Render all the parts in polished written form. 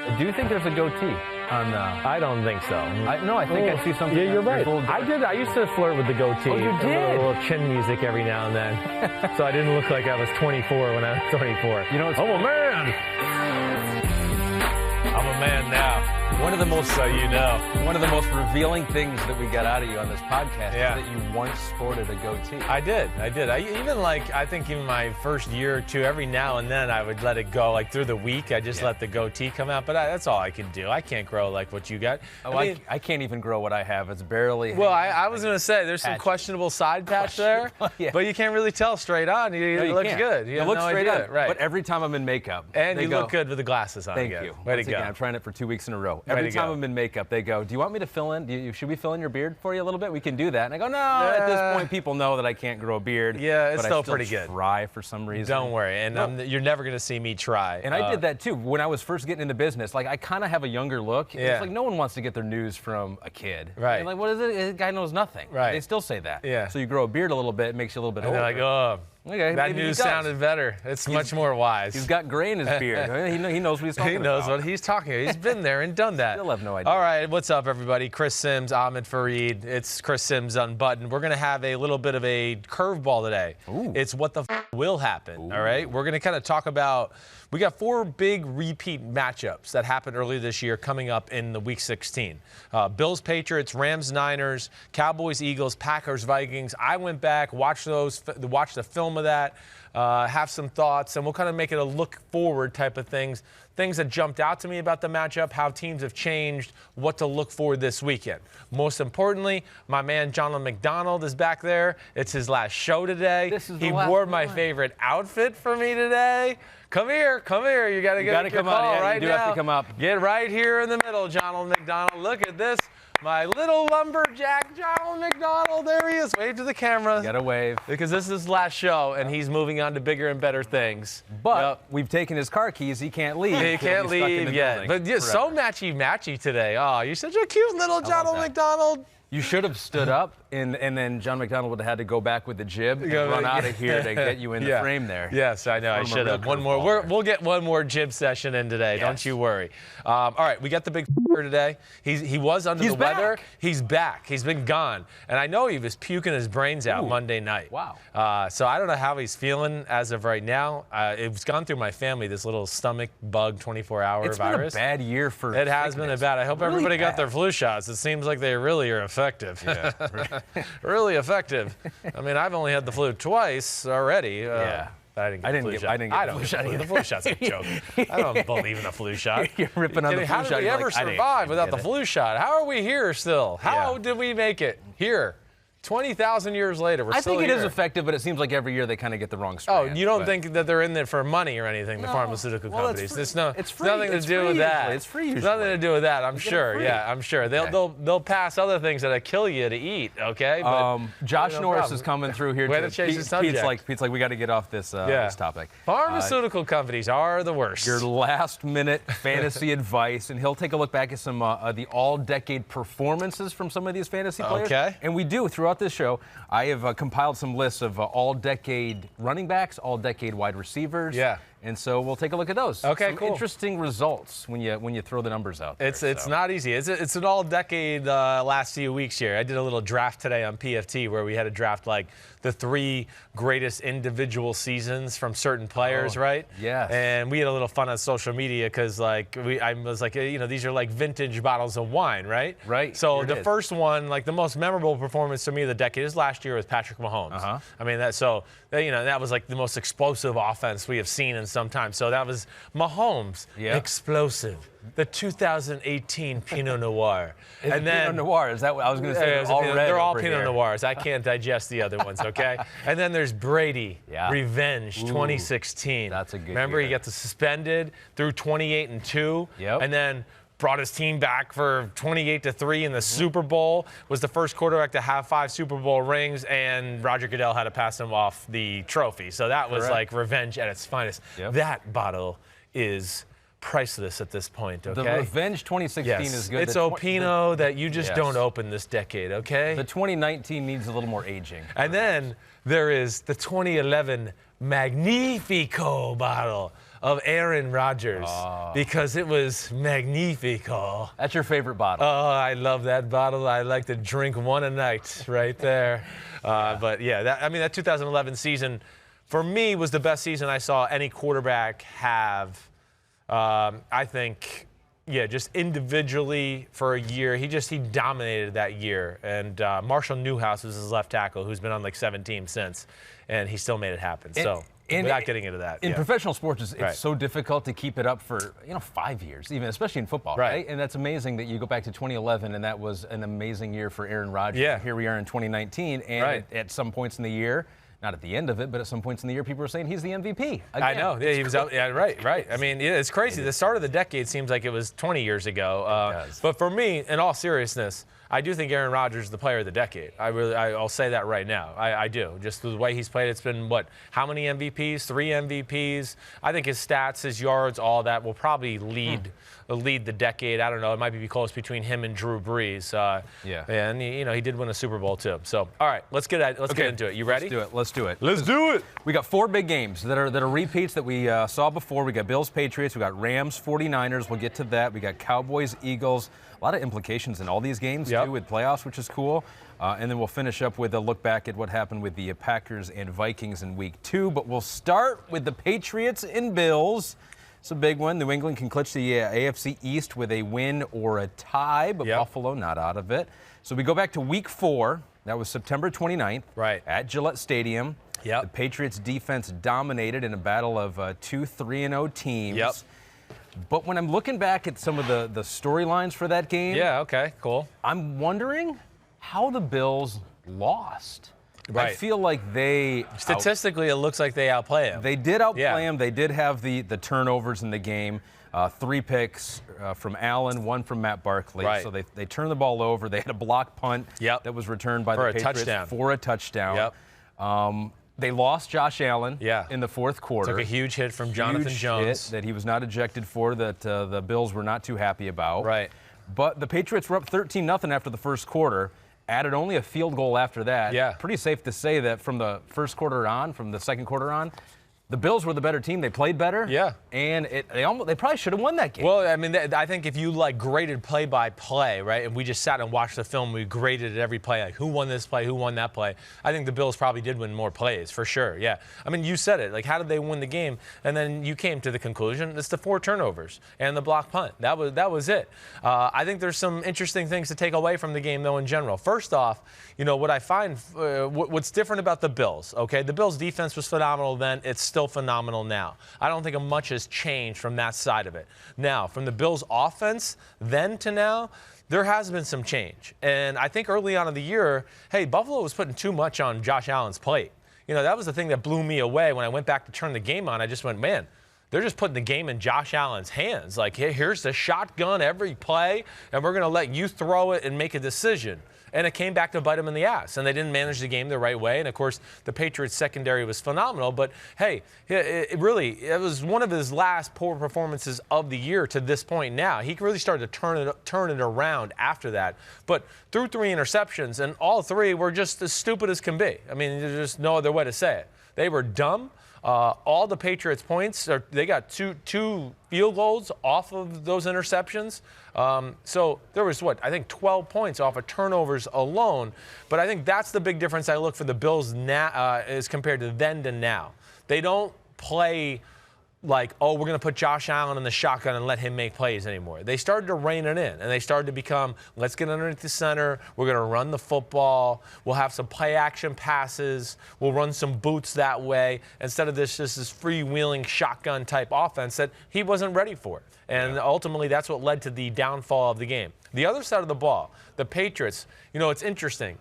Do you think there's a goatee on the... I don't think so. I think I see something. Yeah, you're right. I did. I used to flirt with the goatee. Oh, you did? A little chin music every now and then. So I didn't look like I was 24 when I was 24. You know, I'm a man. I'm a man now. One of the most, One of the most revealing things that we got out of you on this podcast is that you once sported a goatee. I did. I think even my first year or two, every now and then I would let it go. Like through the week, I just let the goatee come out. But that's all I can do. I can't grow like what you got. I can't even grow what I have. It's barely. Well, I was going to say, there's some questionable side patch there. Yeah. But you can't really tell straight on. It looks good. It looks straight on. Right. But every time I'm in makeup. And you look good with the glasses on. Thank you. Way to go. I'm trying it for 2 weeks in a row. Every time I'm in makeup, they go, do you want me to fill in? Should we fill in your beard for you a little bit? We can do that. And I go, no, at this point, people know that I can't grow a beard. Yeah, it's but still I still pretty good. Try for some reason. Don't worry. And you're never going to see me try. And I did that, too. When I was first getting into business, like, I kind of have a younger look. Yeah. It's like no one wants to get their news from a kid. Right. And like, what is it? This guy knows nothing. Right. They still say that. Yeah. So you grow a beard a little bit, it makes you a little bit older. They're like, oh. Okay, that news sounded better. It's much more wise. He's got gray in his beard. He knows what he's talking about. He knows what he's talking about. He's been there and done that. Still have no idea. All right, what's up, everybody? Chris Simms, Ahmed Fareed. It's Chris Simms Unbuttoned. We're going to have a little bit of a curveball today. Ooh. It's what the will happen, Ooh. all right? We're going to kind of talk about, we got 4 big repeat matchups that happened earlier this year coming up in the Week 16. Bills, Patriots, Rams, Niners, Cowboys, Eagles, Packers, Vikings. I went back, watched the film of that. Have some thoughts, and we'll kind of make it a look forward type of things that jumped out to me about the matchup, how teams have changed, what to look for this weekend. Most importantly, my man Johnald McDonald is back there. It's his last show today. He wore my favorite outfit for me today. Come here. You got to get your call right now. You do have to come up. Get right here in the middle, Johnald McDonald. Look at this. My little lumberjack, Johnald McDonald. There he is. Wave to the camera. Got to wave. Because this is his last show, and he's moving on to bigger and better things. But we've taken his car keys. He can't leave. He can't leave yet. But so matchy today. Oh, you're such a cute little Johnald McDonald. You should have stood up, and then John McDonald would have had to go back with the jib and run out of here to get you in the frame there. Yes, I know. I should have. One more. We'll get one more jib session in today. Yes. Don't you worry. All right, we got the big today. He was under the weather. He's back. He's been gone. And I know he was puking his brains out Monday night. Wow. So I don't know how he's feeling as of right now. It's gone through my family, this little stomach bug 24-hour virus. It's been a bad year for It has been a bad. I hope everybody got their flu shots. It seems like they really are effective. Yeah. Really effective. I mean, I've only had the flu twice already. Yeah. I didn't get the flu shot. The flu shot's a joke. I don't believe in the flu shot. You're ripping on the flu shot. How did we ever survive without the flu shot? How are we here still? How did we make it here? 20,000 years later, we're still here. I think it is effective, but it seems like every year they kind of get the wrong strand. Oh, you don't think that they're in there for money or anything, the pharmaceutical companies? It's nothing to do with that. It's free usually. Nothing to do with that, I'm sure. Yeah, I'm sure. They'll pass other things that'll kill you to eat, okay? But Josh Norris is coming through here. Way to change the subject. Pete's like, we got to get off this topic. Pharmaceutical companies are the worst. Your last-minute fantasy advice, and he'll take a look back at some the all-decade performances from some of these fantasy players. Okay. And we do, throughout this show, I have compiled some lists of all-decade running backs, all-decade wide receivers. Yeah. And so we'll take a look at those. Okay, cool. Interesting results when you throw the numbers out there. It's not easy. It's an all-decade last few weeks here. I did a little draft today on PFT where we had to draft like the 3 greatest individual seasons from certain players, right? Yes. And we had a little fun on social media because I was like, these are like vintage bottles of wine, right? Right. So the first one, like the most memorable performance to me of the decade is last year with Patrick Mahomes. Uh-huh. I mean, that was like the most explosive offense we have seen in some time. So that was Mahomes, explosive. The 2018 Pinot Noir. And then Pinot Noir, is that what I was going to say? They're all Pinot Noirs. I can't digest the other ones, okay? And then there's Brady, Revenge, 2016. That's a good Remember, year. he got suspended through 28-2. Yep. And then brought his team back for 28-3 in the Super Bowl, was the first quarterback to have 5 Super Bowl rings, and Roger Goodell had to pass him off the trophy. So that was like revenge at its finest. Yep. That bottle is priceless at this point, okay? The Revenge 2016 is good. It's Pinot that you just don't open this decade, okay? The 2019 needs a little more aging. And then there is the 2011 Magnifico bottle. of Aaron Rodgers because it was magnifico. That's your favorite bottle. Oh, I love that bottle. I like to drink one a night right there. But yeah, that 2011 season for me was the best season I saw any quarterback have. I think, just individually for a year, he dominated that year. And Marshall Newhouse was his left tackle, who's been on like 7 teams since, and he still made it happen. Without getting into that. In professional sports, it's so difficult to keep it up for 5 years, even especially in football, right? And that's amazing that you go back to 2011, and that was an amazing year for Aaron Rodgers. Yeah. Here we are in 2019, and at some points in the year, not at the end of it, but at some points in the year, people were saying he's the MVP. Again. I know. Yeah, he was out. Yeah, right. I mean, it's crazy. The start of the decade seems like it was 20 years ago. But for me, in all seriousness, I do think Aaron Rodgers is the player of the decade. I'll say that right now. I do. Just the way he's played, it's been how many MVPs? 3 MVPs. I think his stats, his yards, all that will probably lead the decade. I don't know. It might be close between him and Drew Brees. And he did win a Super Bowl too. So all right, let's get into it. You ready? Let's do it. Let's do it. We got 4 big games that are repeats that we saw before. We got Bills, Patriots. We got Rams, 49ers. We'll get to that. We got Cowboys, Eagles. A lot of implications in all these games too with playoffs, which is cool. And then we'll finish up with a look back at what happened with the Packers and Vikings in Week 2. But we'll start with the Patriots and Bills. It's a big one. New England can clinch the AFC East with a win or a tie, but Buffalo not out of it. So we go back to Week 4. That was September 29th at Gillette Stadium. The Patriots defense dominated in a battle of 2 3-0 teams. But when I'm looking back at some of the storylines for that game, cool. I'm wondering how the Bills lost. I feel like statistically, it looks like they outplay them. They did outplay them. They did have the turnovers in the game. 3 picks from Allen, 1 from Matt Barkley. So they turned the ball over. They had a block punt that was returned by the Patriots for a touchdown. They lost Josh Allen in the 4th quarter. Took a huge hit from Jonathan Jones. That he was not ejected for, that the Bills were not too happy about. But the Patriots were up 13-0 after the 1st quarter, added only a field goal after that. Pretty safe to say that from the 1st quarter on, from the 2nd quarter on, the Bills were the better team. They played better. And they probably should have won that game. Well, I mean, I think if you graded play by play, right, and we just sat and watched the film, we graded every play, like who won this play, who won that play. I think the Bills probably did win more plays for sure. I mean, you said it. Like, how did they win the game? And then you came to the conclusion it's the 4 turnovers and the block punt. That was it. I think there's some interesting things to take away from the game, though, in general. First off, what I find what's different about the Bills. Okay, the Bills' defense was phenomenal then. It's still phenomenal now. I don't think much has changed from that side of it. Now, from the Bills' offense then to now, there has been some change. And I think early on in the year, Buffalo was putting too much on Josh Allen's plate. That was the thing that blew me away when I went back to turn the game on. I just went, man, they're just putting the game in Josh Allen's hands. Like, here's the shotgun every play, and we're going to let you throw it and make a decision. And it came back to bite them in the ass, and they didn't manage the game the right way. And, of course, the Patriots' secondary was phenomenal. But, it was one of his last poor performances of the year to this point now. He really started to turn it around after that. But threw 3 interceptions, and all 3 were just as stupid as can be. I mean, there's just no other way to say it. They were dumb. All the Patriots' points, they got two field goals off of those interceptions. So there was, I think 12 points off of turnovers alone. But I think that's the big difference I look for the Bills now as compared to then to now. They don't play like, we're going to put Josh Allen in the shotgun and let him make plays anymore. They started to rein it in, and they started to become, let's get underneath the center. We're going to run the football. We'll have some play-action passes. We'll run some boots that way instead of this freewheeling shotgun-type offense that he wasn't ready for. And ultimately, that's what led to the downfall of the game. The other side of the ball, the Patriots, it's interesting.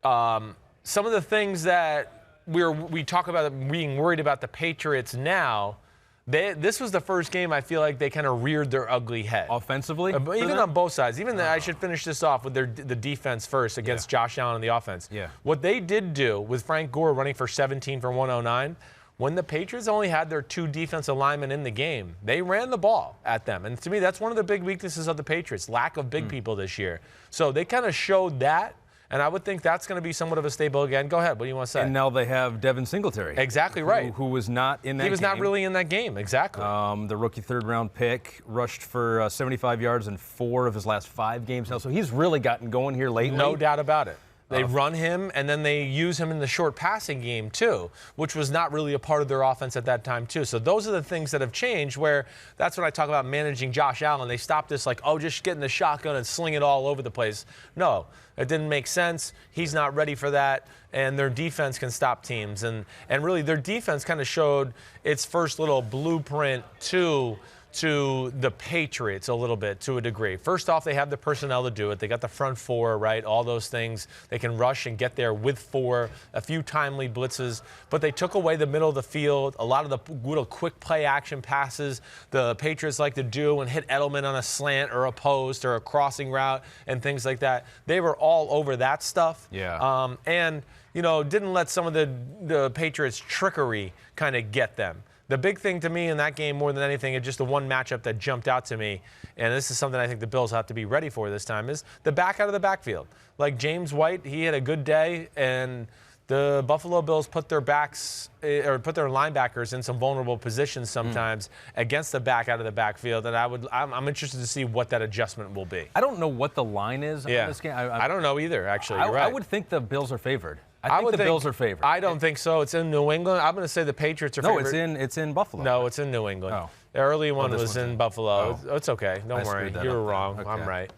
Some of the things that we talk about being worried about the Patriots now, this was the first game I feel like they kind of reared their ugly head. Offensively? Even on both sides. I should finish this off with the defense first against Josh Allen and the offense. What they did do with Frank Gore running for 17 for 109, when the Patriots only had their 2 defensive linemen in the game, they ran the ball at them. And to me, that's one of the big weaknesses of the Patriots, lack of big people this year. So they kind of showed that. And I would think that's going to be somewhat of a staple again. Go ahead. What do you want to say? And now they have Devin Singletary. Exactly right. Who was not in that game. He was not really in that game. Exactly. The rookie third-round pick rushed for 75 yards in 4 of his last 5 games now. So he's really gotten going here lately. No doubt about it. They run him, and then they use him in the short passing game, too, which was not really a part of their offense at that time, too. So those are the things that have changed, where that's when I talk about managing Josh Allen. They stopped this like, oh, just get in the shotgun and sling it all over the place. No, it didn't make sense. He's not ready for that, and their defense can stop teams. And really, their defense kind of showed its first little blueprint to the Patriots a little bit, to a degree. First off, they have the personnel to do it. They got the front 4, right? All those things. They can rush and get there with 4, a few timely blitzes. But they took away the middle of the field, a lot of the little quick play action passes the Patriots like to do and hit Edelman on a slant or a post or a crossing route and things like that. They were all over that stuff. Yeah. And, didn't let some of the Patriots' trickery kind of get them. The big thing to me in that game, more than anything, is just the one matchup that jumped out to me, and this is something I think the Bills have to be ready for this time, is the back out of the backfield. Like James White, he had a good day, and the Buffalo Bills put their linebackers in some vulnerable positions sometimes against the back out of the backfield, and I'm interested to see what that adjustment will be. I don't know what the line is on this game. I don't know either, actually. You're right. I would think the Bills are favored. I think the Bills are favored. I don't think so. It's in New England. I'm going to say the Patriots are favored. No, it's in Buffalo. No, it's in New England. Oh. The early one was in Buffalo. Oh. It's okay. Don't worry. You were wrong. Okay. I'm right.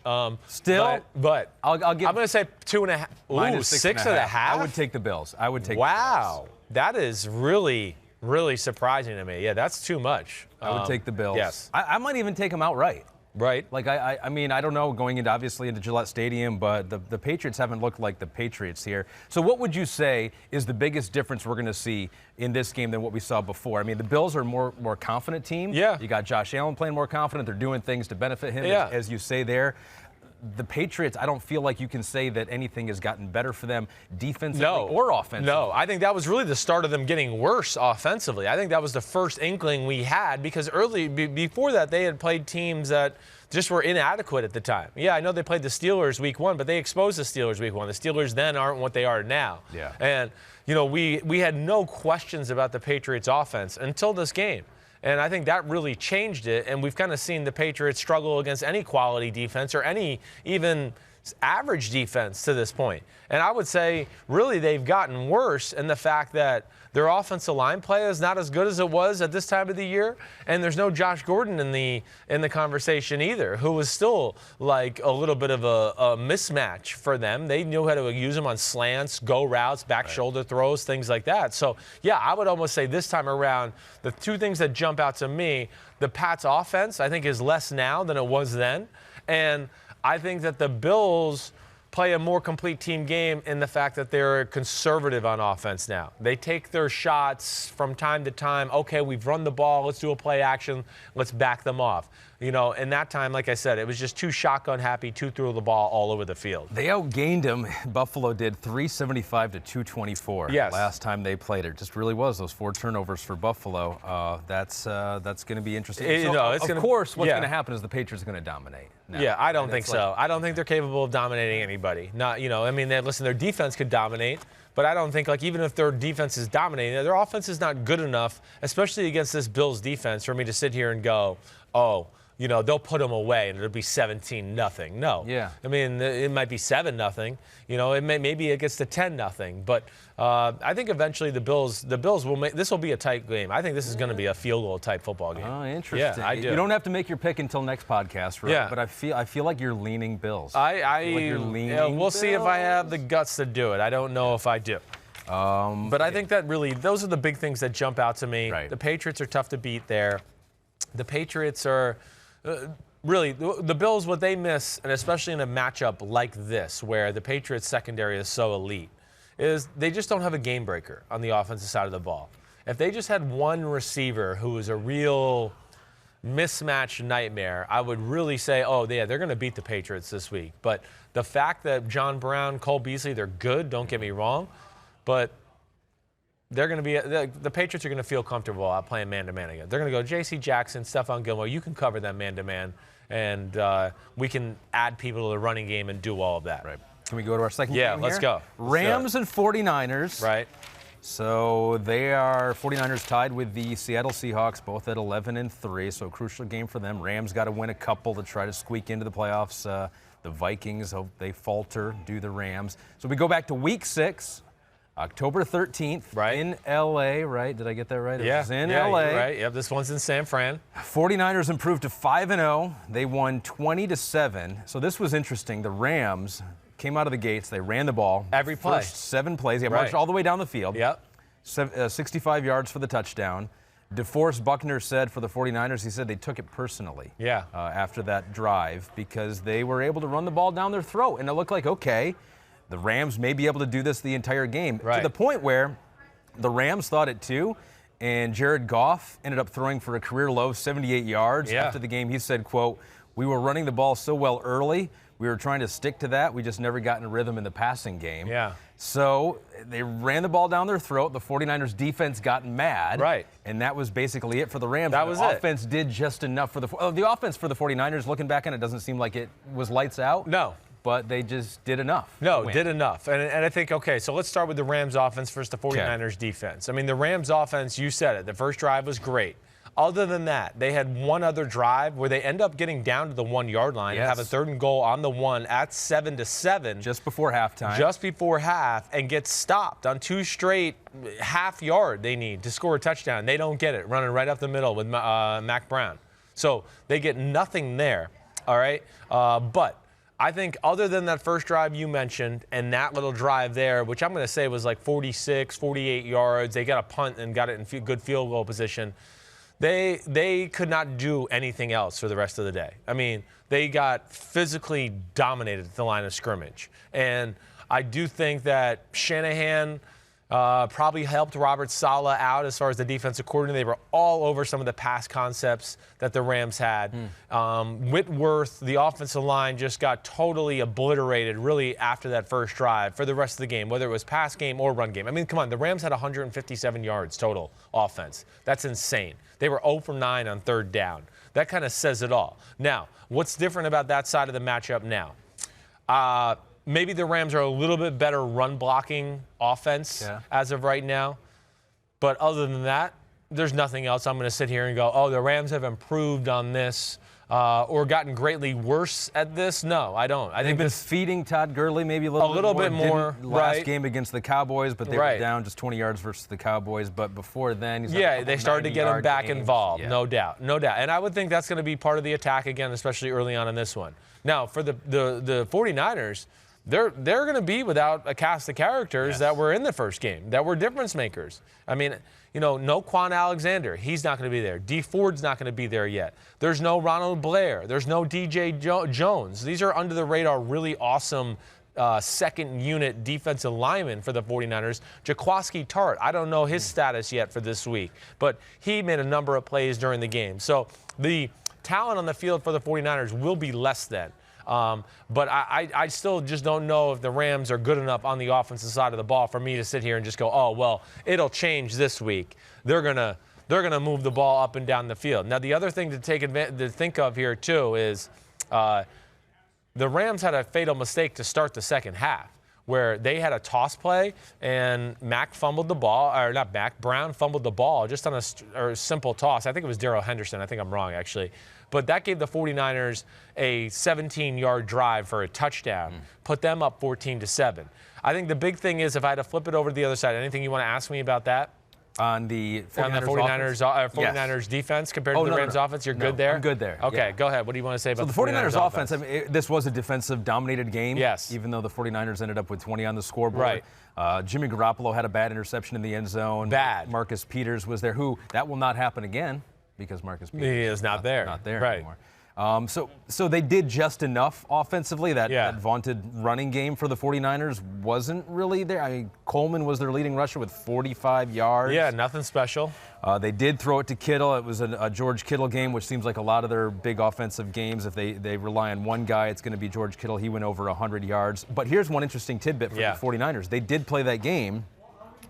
Still, but I'll give. I'm going to say 2.5. Ooh, 6.5. I would take the Bills. I would take. Wow, that is really, really surprising to me. Yeah, that's too much. I would take the Bills. Yes. I might even take them outright. Right. Like, I mean, I don't know going into Gillette Stadium, but the Patriots haven't looked like the Patriots here. So what would you say is the biggest difference we're going to see in this game than what we saw before? I mean, the Bills are a more confident team. Yeah. You got Josh Allen playing more confident. They're doing things to benefit him, yeah. as you say there. The Patriots, I don't feel like you can say that anything has gotten better for them defensively or offensively. No, I think that was really the start of them getting worse offensively. I think that was the first inkling we had, because before that, they had played teams that just were inadequate at the time. Yeah, I know they played the Steelers week 1, but they exposed the Steelers week 1. The Steelers then aren't what they are now. Yeah. And, we had no questions about the Patriots offense until this game. And I think that really changed it, and we've kind of seen the Patriots struggle against any quality defense or any even average defense to this point. And I would say, really, they've gotten worse in the fact that their offensive line play is not as good as it was at this time of the year, and there's no Josh Gordon in the conversation either, who was still like a little bit of a mismatch for them. They knew how to use him on slants, go routes, back shoulder throws, things like that. So, yeah, I would almost say this time around, the two things that jump out to me, the Pats' offense, I think, is less now than it was then, and I think that the Bills play a more complete team game in the fact that they're conservative on offense now. They take their shots from time to time. Okay, we've run the ball. Let's do a play action. Let's back them off. In that time, like I said, it was just too shotgun happy, too throw the ball all over the field. They outgained them. Buffalo did 375 to 224. Yes. Last time they played. It just really was those 4 turnovers for Buffalo. That's going to be interesting. Of course, what's going to happen is the Patriots are going to dominate. Now. Yeah, I don't think so. I don't think they're capable of dominating anybody. Their defense could dominate. But I don't think, even if their defense is dominating, their offense is not good enough, especially against this Bills defense, for me to sit here and go, they'll put them away and it'll be 17-0. No. Yeah. It might be 7-0. Maybe it gets to 10-0. But I think eventually the Bills will make this will be a tight game. I think this is going to be a field goal type football game. Oh, interesting. Yeah, I do. You don't have to make your pick until next podcast, right? Yeah. But I feel like you're leaning Bills. You're leaning. We'll see if I have the guts to do it. I don't know if I do. But I think that really those are the big things that jump out to me. Right. The Patriots are tough to beat there. The Patriots are. Really, the Bills, what they miss, and especially in a matchup like this, where the Patriots secondary is so elite, is they just don't have a game breaker on the offensive side of the ball. If they just had one receiver who was a real mismatch nightmare, I would really say, they're going to beat the Patriots this week. But the fact that John Brown, Cole Beasley, they're good, don't get me wrong, but they're going to be the Patriots are going to feel comfortable out playing man-to-man again. They're going to go J.C. Jackson, Stephon Gilmore. You can cover them man-to-man, and we can add people to the running game and do all of that. Right. Can we go to our second game Yeah, let's go. Rams and 49ers. Right. So they are 49ers tied with the Seattle Seahawks, both at 11-3. So a crucial game for them. Rams got to win a couple to try to squeak into the playoffs. The Vikings, hope they falter, do the Rams. So we go back to Week 6, October 13th, right. in L.A., right? Did I get that right? Yeah. It was in L.A. Right. Yep, this one's in San Fran. 49ers improved to 5-0. They won 20-7. So this was interesting. The Rams came out of the gates. They ran the ball. Every play. First 7 plays. They marched all the way down the field. Yep. 65 yards for the touchdown. DeForest Buckner said for the 49ers, he said they took it personally after that drive because they were able to run the ball down their throat. And it looked like, okay, the Rams may be able to do this the entire game. Right. To the point where the Rams thought it too. And Jared Goff ended up throwing for a career low 78 yards. After the game, he said, quote, "We were running the ball so well early. We were trying to stick to that. We just never got in a rhythm in the passing game." Yeah. So they ran the ball down their throat. The 49ers defense got mad. Right. And that was basically it for the Rams. That was the it. offense did just enough for the offense for the 49ers. Looking back on it, doesn't seem like it was lights out. No. But they just did enough. No, did enough. And I think, okay, so let's start with the Rams offense versus the 49ers defense. I mean, the Rams offense, you said it, the first drive was great. Other than that, they had one other drive where they end up getting down to the 1 yard line and have a 3rd and goal on the 1 at 7-7. Just before halftime. Just before half, and get stopped on 2 straight half yard they need to score a touchdown. They don't get it, running right up the middle with Mac Brown. So they get nothing there, all right? But I think other than that first drive you mentioned and that little drive there, which I'm going to say was like 46, 48 yards, they got a punt and got it in good field goal position. They could not do anything else for the rest of the day. I mean, they got physically dominated at the line of scrimmage. And I do think that Shanahan probably helped Robert Saleh out as far as the defensive coordinator. They were all over some of the pass concepts that the Rams had. Whitworth, the offensive line, just got totally obliterated really after that first drive for the rest of the game, whether it was pass game or run game. I mean, come on, the Rams had 157 yards total offense. That's insane. They were 0 for 9 on 3rd down. That kind of says it all. Now, what's different about that side of the matchup now? Maybe the Rams are a little bit better run blocking offense as of right now. But other than that, there's nothing else I'm going to sit here and go, oh, the Rams have improved on this or gotten greatly worse at this. No, I don't. I think they've been feeding Todd Gurley maybe a little bit more. Last game against the Cowboys, but they were down just 20 yards versus the Cowboys. But before then, they started to get him back involved, no doubt. And I would think that's going to be part of the attack again, especially early on in this one. Now, for the 49ers, they're going to be without a cast of characters that were in the first game, that were difference makers. I mean, no Quan Alexander. He's not going to be there. D Ford's not going to be there yet. There's no Ronald Blair. There's no DJ Jones. These are under-the-radar, really awesome second unit defensive lineman for the 49ers. Jaquaski Tart, I don't know his status yet for this week, but he made a number of plays during the game. So the talent on the field for the 49ers will be less than. But I still just don't know if the Rams are good enough on the offensive side of the ball for me to sit here and just go, oh, well, it'll change this week. They're gonna move the ball up and down the field. Now, the other thing to think of here, too, is the Rams had a fatal mistake to start the second half where they had a toss play and Brown fumbled the ball just on a simple toss. I think it was Darrell Henderson. I think I'm wrong, actually. But that gave the 49ers a 17-yard drive for a touchdown, put them up 14-7. I think the big thing is if I had to flip it over to the other side, anything you want to ask me about that? On the 49ers defense compared to the Rams offense, you're good there? I'm good there. Okay, go ahead. What do you want to say about the 49ers offense? I mean, this was a defensive-dominated game. Yes. Even though the 49ers ended up with 20 on the scoreboard. Right. Jimmy Garoppolo had a bad interception in the end zone. Bad. Marcus Peters was there. That will not happen again because Marcus Peters is not there anymore. So they did just enough offensively. That vaunted running game for the 49ers wasn't really there. I mean, Coleman was their leading rusher with 45 yards. Yeah, nothing special. They did throw it to Kittle. It was a George Kittle game, which seems like a lot of their big offensive games. If they rely on one guy, it's going to be George Kittle. He went over 100 yards. But here's one interesting tidbit for the 49ers. They did play that game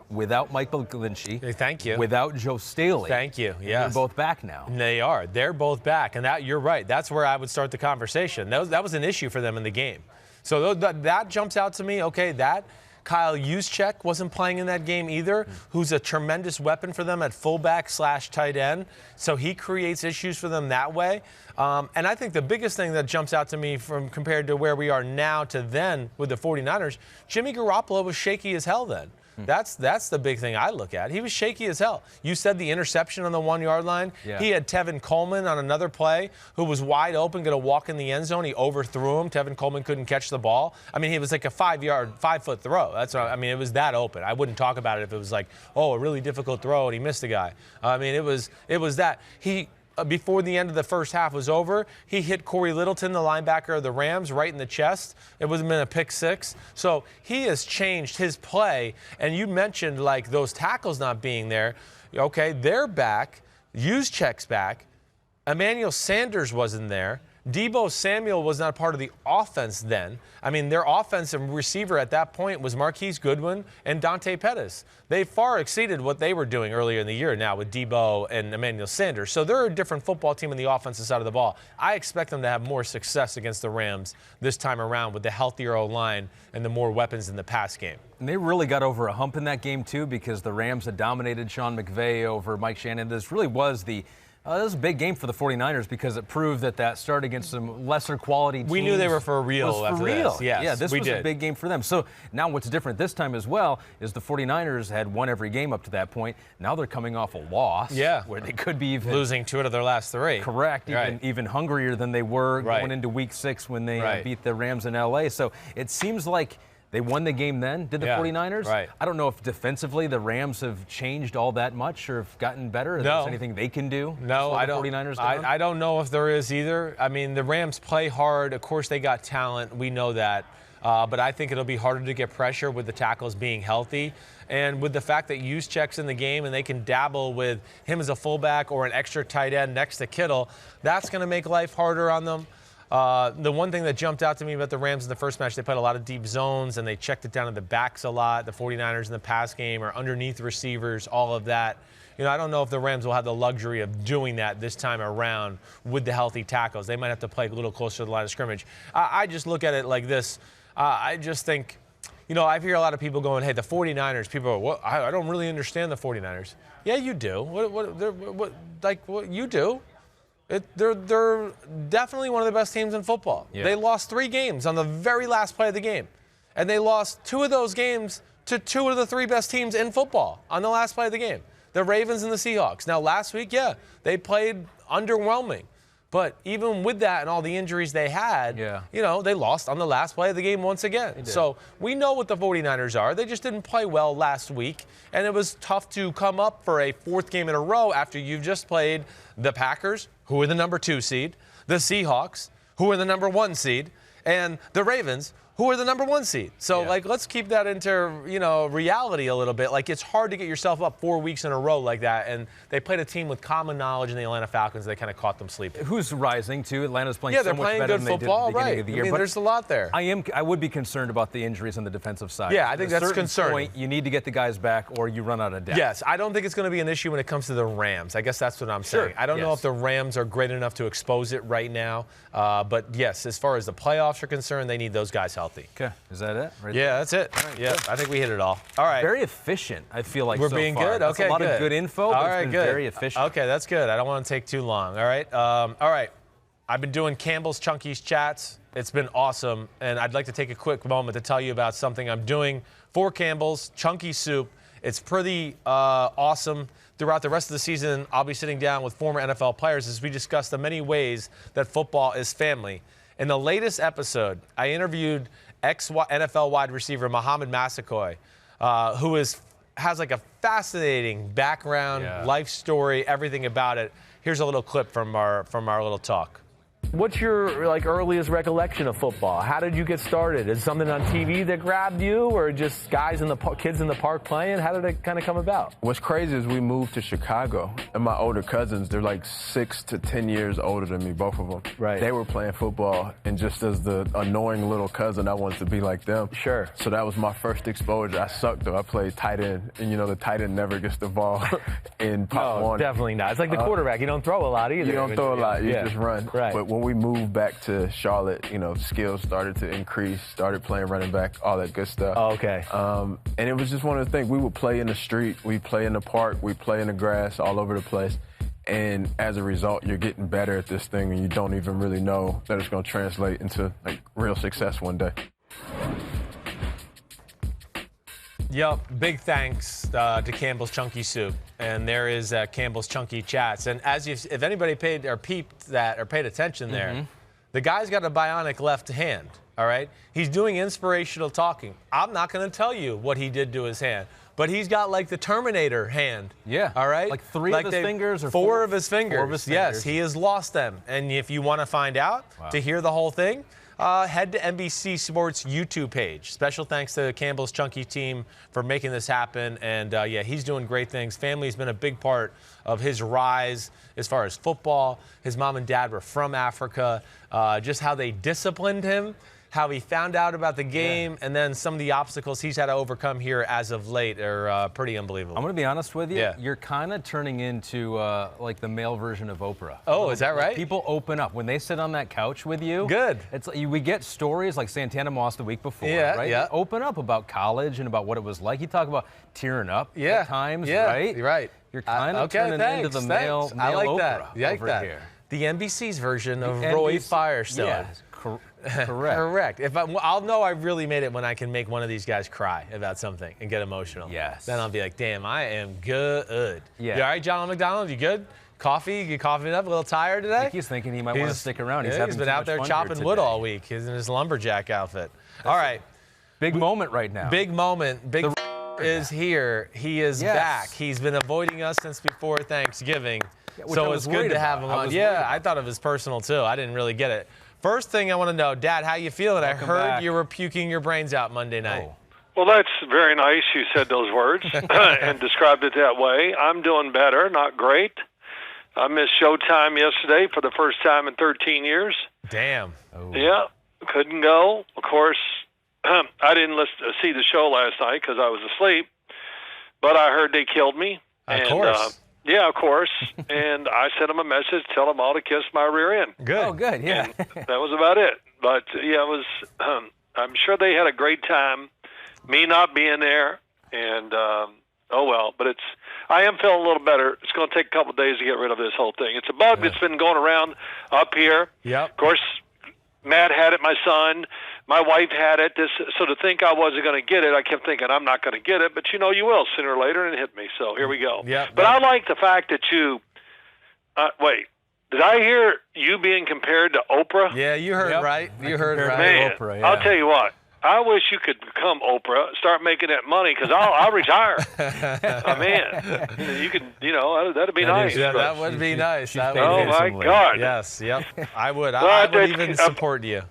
without Michael McGlinchey. Thank you. Without Joe Staley. Thank you. Yes. They're both back now. They are. They're both back. And you're right. That's where I would start the conversation. That was an issue for them in the game. So that jumps out to me. Okay, that Kyle Juszczyk wasn't playing in that game either, who's a tremendous weapon for them at fullback / tight end. So he creates issues for them that way. And I think the biggest thing that jumps out to me from compared to where we are now to then with the 49ers, Jimmy Garoppolo was shaky as hell then. That's the big thing I look at. He was shaky as hell. You said the interception on the 1-yard line. Yeah. He had Tevin Coleman on another play who was wide open, going to walk in the end zone. He overthrew him. Tevin Coleman couldn't catch the ball. I mean, it was like a 5-foot throw. That's what I mean. It was that open. I wouldn't talk about it if it was like, oh, a really difficult throw and he missed a guy. I mean, it was that before the end of the first half was over, he hit Corey Littleton, the linebacker of the Rams, right in the chest. It would have been a pick 6. So he has changed his play. And you mentioned, like, those tackles not being there. Okay, they're back. Juszczyk's back. Emmanuel Sanders wasn't there. Deebo Samuel was not part of the offense then. I mean, their offensive receiver at that point was Marquise Goodwin and Dante Pettis. They far exceeded what they were doing earlier in the year now with Deebo and Emmanuel Sanders. So they're a different football team in the offensive side of the ball. I expect them to have more success against the Rams this time around with the healthier O-line and the more weapons in the pass game. And they really got over a hump in that game, too, because the Rams had dominated Sean McVay over Mike Shannon. This really was this was a big game for the 49ers because it proved that start against some lesser quality teams. We knew they were for real. Was for real. This. Yes, yeah, this was a big game for them. So now what's different this time as well is the 49ers had won every game up to that point. Now they're coming off a loss where they could be even losing 2 out of their last 3. Correct. Even hungrier than they were going into week 6 when they beat the Rams in L.A. So it seems like they won the game then, did the 49ers? Right. I don't know if defensively the Rams have changed all that much or have gotten better. Is there anything they can do? No, I don't. 49ers I don't know if there is either. I mean, the Rams play hard. Of course, they got talent. We know that. But I think it'll be harder to get pressure with the tackles being healthy. And with the fact that Juszczyk's in the game and they can dabble with him as a fullback or an extra tight end next to Kittle, that's going to make life harder on them. The one thing that jumped out to me about the Rams in the first match, they played a lot of deep zones and they checked it down to the backs a lot. The 49ers in the pass game or underneath receivers, all of that. You know, I don't know if the Rams will have the luxury of doing that this time around with the healthy tackles. They might have to play a little closer to the line of scrimmage. I just look at it like this. I just think, you know, I hear a lot of people going, hey, the 49ers, people are, well, I don't really understand the 49ers. Yeah, you do. What you do. They're definitely one of the best teams in football. Yeah. They lost 3 games on the very last play of the game. And they lost 2 of those games to 2 of the 3 best teams in football on the last play of the game. The Ravens and the Seahawks. Now, last week, they played underwhelming. But even with that and all the injuries they had, you know, they lost on the last play of the game once again. So we know what the 49ers are. They just didn't play well last week. And it was tough to come up for a 4th game in a row after you've just played the Packers, who are the number 2 seed, the Seahawks, who are the number 1 seed, and the Ravens, who are the number 1 seed. So, like, let's keep that into, you know, reality a little bit. Like, it's hard to get yourself up 4 weeks in a row like that. And they played a team with common knowledge in the Atlanta Falcons. They kind of caught them sleeping. Who's rising, too? Atlanta's playing so much better they're playing good football, than they did at the beginning of the year. I mean, but there's a lot there. I would be concerned about the injuries on the defensive side. Yeah, I think that's concerning. concerning. You need to get the guys back or you run out of depth. Yes, I don't think it's going to be an issue when it comes to the Rams. I guess that's what I'm saying. I don't know if the Rams are great enough to expose it right now. But, yes, as far as the playoffs are concerned, they need those guys healthy. Okay. Is that it? That's it. Right, I think we hit it all. All right. Very efficient, I feel like we're so being far. good. Okay, that's a lot of good info, but it's been very efficient. Okay, that's good. I don't want to take too long. All right. All right. I've been doing Campbell's Chunky's Chats. It's been awesome, and I'd like to take a quick moment to tell you about something I'm doing for Campbell's Chunky Soup. It's pretty awesome. Throughout the rest of the season, I'll be sitting down with former NFL players as we discuss the many ways that football is family. In the latest episode, I interviewed ex-NFL wide receiver Mohamed Massaquoi, who has like a fascinating background, life story, everything about it. Here's a little clip from our little talk. What's your earliest recollection of football? How did you get started? Is something on TV that grabbed you, or just kids in the park playing? How did it kind of come about? What's crazy is we moved to Chicago, and my older cousins, they're like 6 to 10 years older than me, both of them. Right. They were playing football, and just as the annoying little cousin, I wanted to be like them. Sure. So that was my first exposure. I sucked though. I played tight end, and you know the tight end never gets the ball in pop one. Definitely not. It's like the quarterback. You don't throw a lot either. You don't throw a lot. You just run. Right. But when we moved back to Charlotte, skills started to increase, started playing running back, all that good stuff. Oh, okay. And it was just one of the things. We would play in the street, we play in the park, we play in the grass, all over the place. And as a result, you're getting better at this thing, and you don't even really know that it's going to translate into real success one day. Yep, big thanks to Campbell's Chunky Soup, and there is Campbell's Chunky Chats. And if anybody paid attention there, the guy's got a bionic left hand. All right, he's doing inspirational talking. I'm not going to tell you what he did to his hand, but he's got like the Terminator hand. Yeah. All right, like three of his fingers, or four of his fingers. 4 of his Yes, fingers. he has lost them. And if you want to find out, to hear the whole thing, head to NBC Sports YouTube page. Special thanks to Campbell's Chunky team for making this happen. And, yeah, he's doing great things. Family's been a big part of his rise as far as football. His mom and dad were from Africa. Just how they disciplined him, how he found out about the game, and then some of the obstacles he's had to overcome here as of late are pretty unbelievable. I'm going to be honest with you. Yeah. You're kind of turning into like the male version of Oprah. Oh, is that right? People open up. When they sit on that couch with you. Good. It's we get stories like Santana Moss the week before, Yeah, right? yeah. They open up about college and about what it was like. You talk about tearing up at times, yeah, right? You're right. You're kind of turning into the male I like Oprah that. You like over that. here. The NBC's version of The Roy NBC Firestone. Yes, correct. Correct. I'll know I really made it when I can make one of these guys cry about something and get emotional. Yes. Then I'll be like, damn, I am good. Yeah. You all right, Johnald McDonald? You good? Coffee? You coffee up? A little tired today? I think he's thinking he might want to stick around. He's been out there chopping wood all week. He's in his lumberjack outfit. All right. Big moment right now. Big moment. Big is here. He is back. He's been avoiding us since before Thanksgiving. So it's good to have him on. Yeah, I thought of his personal too. I didn't really get it. First thing I want to know, Dad, how you feeling? Welcome I heard back. you were puking your brains out Monday night. Oh. Well, that's very nice. You said those words and described it that way. I'm doing better, not great. I missed Showtime yesterday for the first time in 13 years. Damn. Oh. Yeah, couldn't go. Of course, I didn't see the show last night because I was asleep, but I heard they killed me. Of course. Yeah, of course. And I sent them a message, tell them all to kiss my rear end. Good. Oh, good. Yeah. That was about it. But, yeah, it was. I'm sure they had a great time, me not being there. And, oh, well. But I am feeling a little better. It's going to take a couple of days to get rid of this whole thing. It's a bug that's been going around up here. Yep. Of course, Matt had it, my son. My wife had it. So to think I wasn't going to get it, I kept thinking I'm not going to get it. But, you will sooner or later, and it hit me. So here we go. Yeah, but I like the fact that you wait. Did I hear you being compared to Oprah? Yeah, you heard right. You heard right. Man, Oprah, yeah. I'll tell you what. I wish you could become Oprah, start making that money, because I'll retire. Man, you could, that'd be nice. Yeah, that would be nice. Oh, my God. Yes, yep. I would. I would even support you.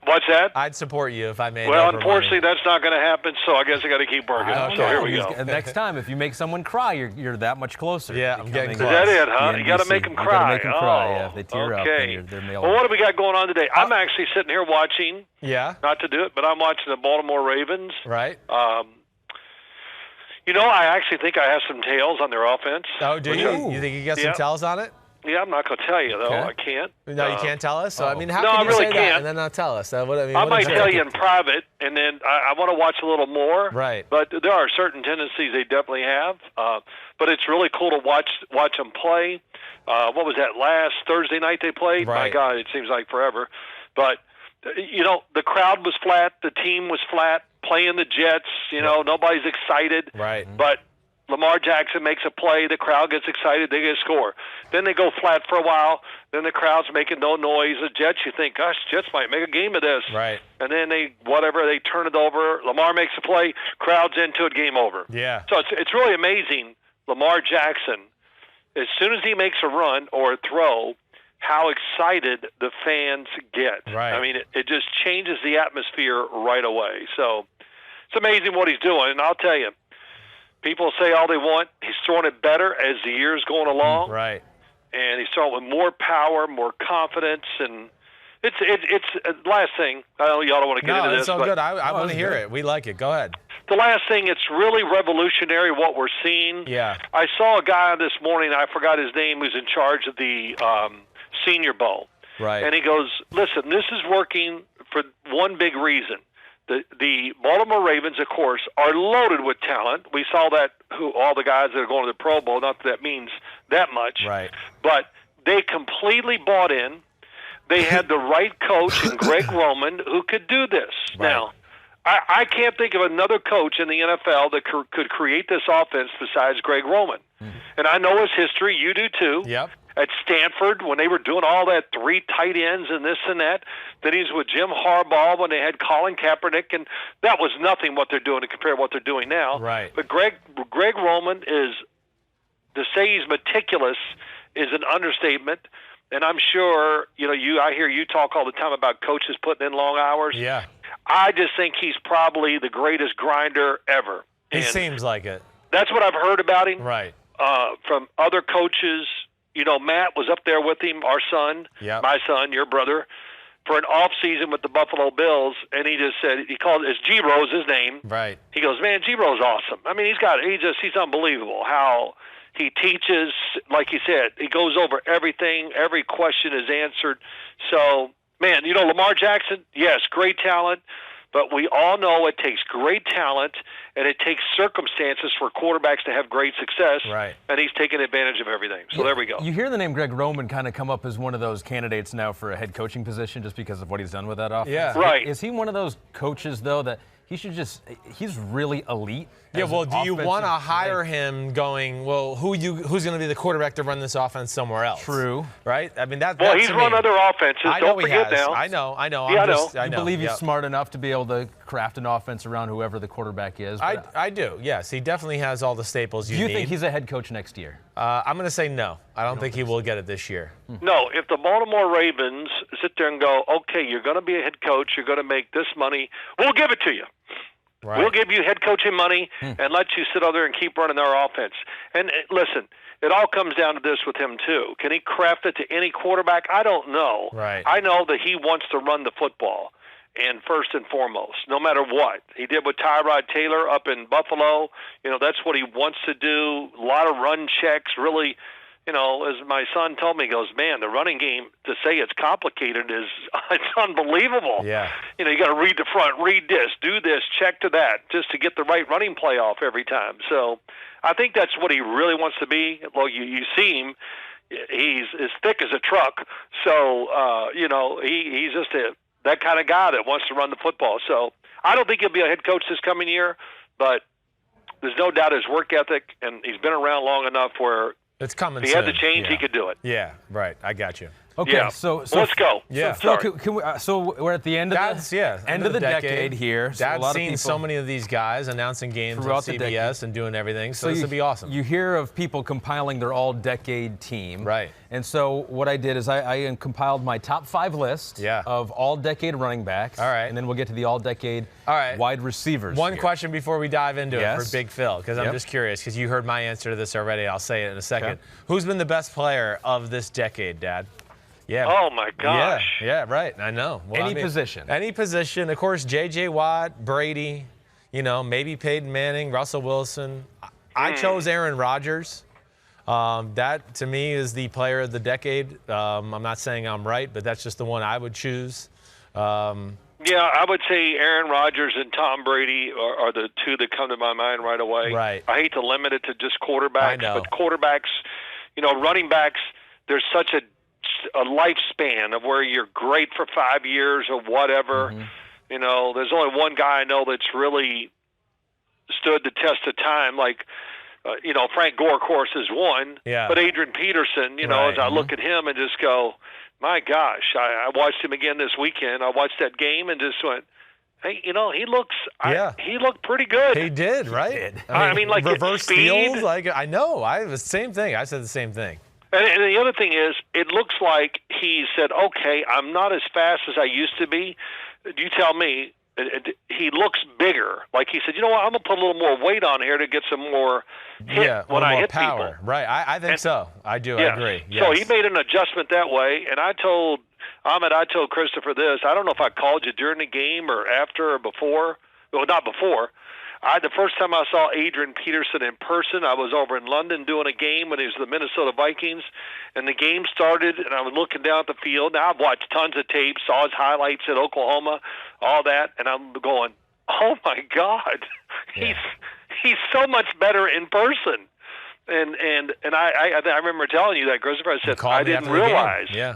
What's that? I'd support you if I made Well, Oprah unfortunately, money. that's not going to happen, so I guess I got to keep working. Okay. So here we go. And next time, if you make someone cry, you're that much closer. Yeah, I'm getting Is close. that it, huh? The You got to NBC. make them You cry. gotta make them cry, yeah. Oh, If they tear up, okay. then they're male. Well, what do we got going on today? I'm actually sitting here watching, Yeah. not to do it, but I'm watching the Baltimore Ravens. Right. I actually think I have some tails on their offense. Oh, do you? You think you got some tells on it? Yeah, I'm not going to tell you, though. Okay. I can't. No, you can't tell us? So, I mean, how No, can I you really say that can't. and then not tell us? I what might is it? tell you in private, and then I want to watch a little more. Right. But there are certain tendencies they definitely have. But it's really cool to watch them play. What was that, last Thursday night they played? Right. My God, it seems like forever. But, the crowd was flat. The team was flat. Playing the Jets, nobody's excited. Right. But Lamar Jackson makes a play, the crowd gets excited, they get a score. Then they go flat for a while, then the crowd's making no noise. The Jets, you think, gosh, Jets might make a game of this. Right. And then they turn it over, Lamar makes a play, crowd's into it, game over. Yeah. So it's really amazing, Lamar Jackson, as soon as he makes a run or a throw, how excited the fans get. Right. I mean, it just changes the atmosphere right away. So it's amazing what he's doing, and I'll tell you, people say all they want. He's throwing it better as the year's going along. Right. And he's throwing with more power, more confidence, and it's last thing. I know y'all don't want to get into this. No, it's so but good. I want to hear it. We like it. Go ahead. the last thing, it's really revolutionary what we're seeing. Yeah. I saw a guy this morning, I forgot his name, who's in charge of the Senior Bowl. Right. And he goes, listen, this is working for one big reason. The Baltimore Ravens, of course, are loaded with talent. We saw that all the guys that are going to the Pro Bowl, not that means that much. Right. But they completely bought in. They had the right coach in Greg Roman who could do this. Right. Now, I can't think of another coach in the NFL that could create this offense besides Greg Roman. And I know his history. You do too. Yep. At Stanford, when they were doing all that 3 tight ends and this and that, then he's with Jim Harbaugh when they had Colin Kaepernick, and that was nothing what they're doing to compare what they're doing now. Right. But Greg Roman is, to say he's meticulous is an understatement. And I'm sure, I hear you talk all the time about coaches putting in long hours. Yeah. I just think he's probably the greatest grinder ever. He And seems like it. that's what I've heard about him. Right. From other coaches. Matt was up there with him, our son, my son, your brother, for an off season with the Buffalo Bills, and he just said it's G Rose his name. Right. He goes, man, G Rose awesome. I mean, he's unbelievable how he teaches. Like he said, he goes over everything. Every question is answered. So, man, Lamar Jackson, yes, great talent. But we all know it takes great talent and it takes circumstances for quarterbacks to have great success. Right. And he's taking advantage of everything. So there we go. You hear the name Greg Roman kind of come up as one of those candidates now for a head coaching position just because of what he's done with that offense. Yeah. Right. Is he one of those coaches, though, that he's really elite? Yeah, well, do you want to offensive hire him going, well, who's going to be the quarterback to run this offense somewhere else? True. Right? I mean, that's Well, he's run other offenses. I know Don't forget he has. now. I know. Yeah, I believe he's smart enough to be able to craft an offense around whoever the quarterback is. I do, yes. He definitely has all the staples you need. Do you think he's a head coach next year? I'm going to say no. I don't think he will get it this year. No, if the Baltimore Ravens sit there and go, okay, you're going to be a head coach, you're going to make this money, we'll give it to you. Right. We'll give you head coaching money and let you sit out there and keep running our offense. And listen, it all comes down to this with him too. Can he craft it to any quarterback? I don't know. Right. I know that he wants to run the football, and first and foremost, no matter what. He did with Tyrod Taylor up in Buffalo. That's what he wants to do. A lot of run checks, really. As my son told me, he goes, man, the running game, to say it's complicated it's unbelievable. Yeah. You got to read the front, read this, do this, check to that, just to get the right running play off every time. So I think that's what he really wants to be. Well, you see him. He's as thick as a truck. So, he's just that kind of guy that wants to run the football. So I don't think he'll be a head coach this coming year, but there's no doubt his work ethic, and he's been around long enough where it's coming if he had to change, he could do it. Yeah, right. I got you. Okay, Yeah. so let's go. Yeah. So, Phil, can we, so we're at the end of end of the decade here. So Dad's a lot of seen people so many of these guys announcing games on throughout the decade. CBS and doing everything, so this would be awesome. You hear of people compiling their all-decade team. Right. And so what I did is I compiled my top 5 list of all-decade running backs. All right. And then we'll get to the all-decade right. wide receivers. One here. question before we dive into it for Big Phil, because I'm Yep. just curious, because you heard my answer to this already. I'll say it in a second. Who's been the best player of this decade, Dad? Yeah. Oh, my gosh. Yeah, right. I know. Well, Any position. Any position. Of course, J.J. Watt, Brady, maybe Peyton Manning, Russell Wilson. I chose Aaron Rodgers. That, to me, is the player of the decade. I'm not saying I'm right, but that's just the one I would choose. Yeah, I would say Aaron Rodgers and Tom Brady are the two that come to my mind right away. Right. I hate to limit it to just quarterbacks, I know. but quarterbacks, running backs, there's such a lifespan of where you're great for 5 years or whatever. Mm-hmm. There's only one guy I know that's really stood the test of time. Like, Frank Gore, of course, is one. Yeah. But Adrian Peterson, as I look at him and just go, my gosh, I watched him again this weekend. I watched that game and just went, hey, he looked pretty good. He did, right? He did. I mean, like reverse speed. steals. Like I know, the same thing. I said the same thing. And the other thing is, it looks like he said, okay, I'm not as fast as I used to be. You tell me. He looks bigger. Like he said, you know what, I'm going to put a little more weight on here to get some more hit when I hit power. people. Right, I think so. I do. Yeah. I agree. Yes. So he made an adjustment that way, and I told Ahmed, I told Christopher this. I don't know if I called you during the game or after or before. Well, not before. The first time I saw Adrian Peterson in person, I was over in London doing a game when he was the Minnesota Vikings, and the game started, and I was looking down at the field. Now I've watched tons of tape, saw his highlights at Oklahoma, all that, and I'm going, oh my God, he's so much better in person. And I remember telling you that, Christopher. I said I didn't realize. Yeah,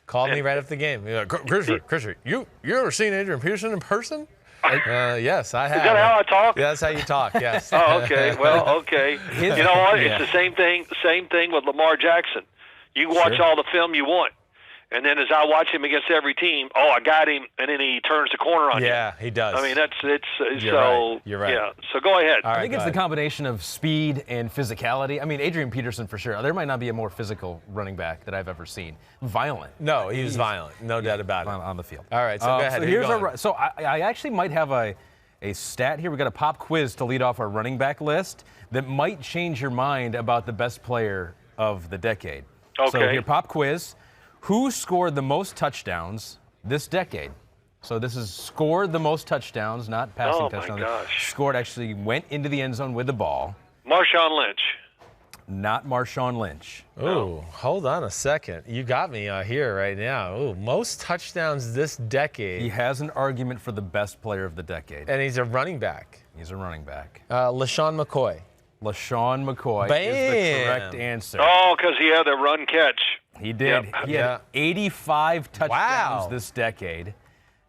called me right after the game. Like, Christopher, you ever seen Adrian Peterson in person? Yes, I have. Is that how I talk? Yeah, that's how you talk. Yes. Oh, okay. Well, okay. You know what? It's the same thing. Same thing with Lamar Jackson. You can watch all the film you want, and then as I watch him against every team, I got him, and then he turns the corner on you. Yeah, he does. I mean, You're so. Right. You're right. Yeah. So go ahead. I think it's the combination of speed and physicality. I mean, Adrian Peterson for sure. There might not be a more physical running back that I've ever seen. Violent. No, he was violent. No doubt about it. On the field. All right. So go ahead. So I actually might have a stat here. We've got a pop quiz to lead off our running back list that might change your mind about the best player of the decade. Okay. So your pop quiz. Who scored the most touchdowns this decade? So this is scored the most touchdowns, not passing touchdowns. Oh, my gosh. Scored, actually went into the end zone with the ball. Marshawn Lynch. Not Marshawn Lynch. Oh, hold on a second. You got me here right now. Ooh, most touchdowns this decade. He has an argument for the best player of the decade. And he's a running back. He's a running back. LaShawn McCoy. LaShawn McCoy Bam. is the correct answer. Oh, because he had the run catch. He did. Yep. He had 85 touchdowns Wow. this decade.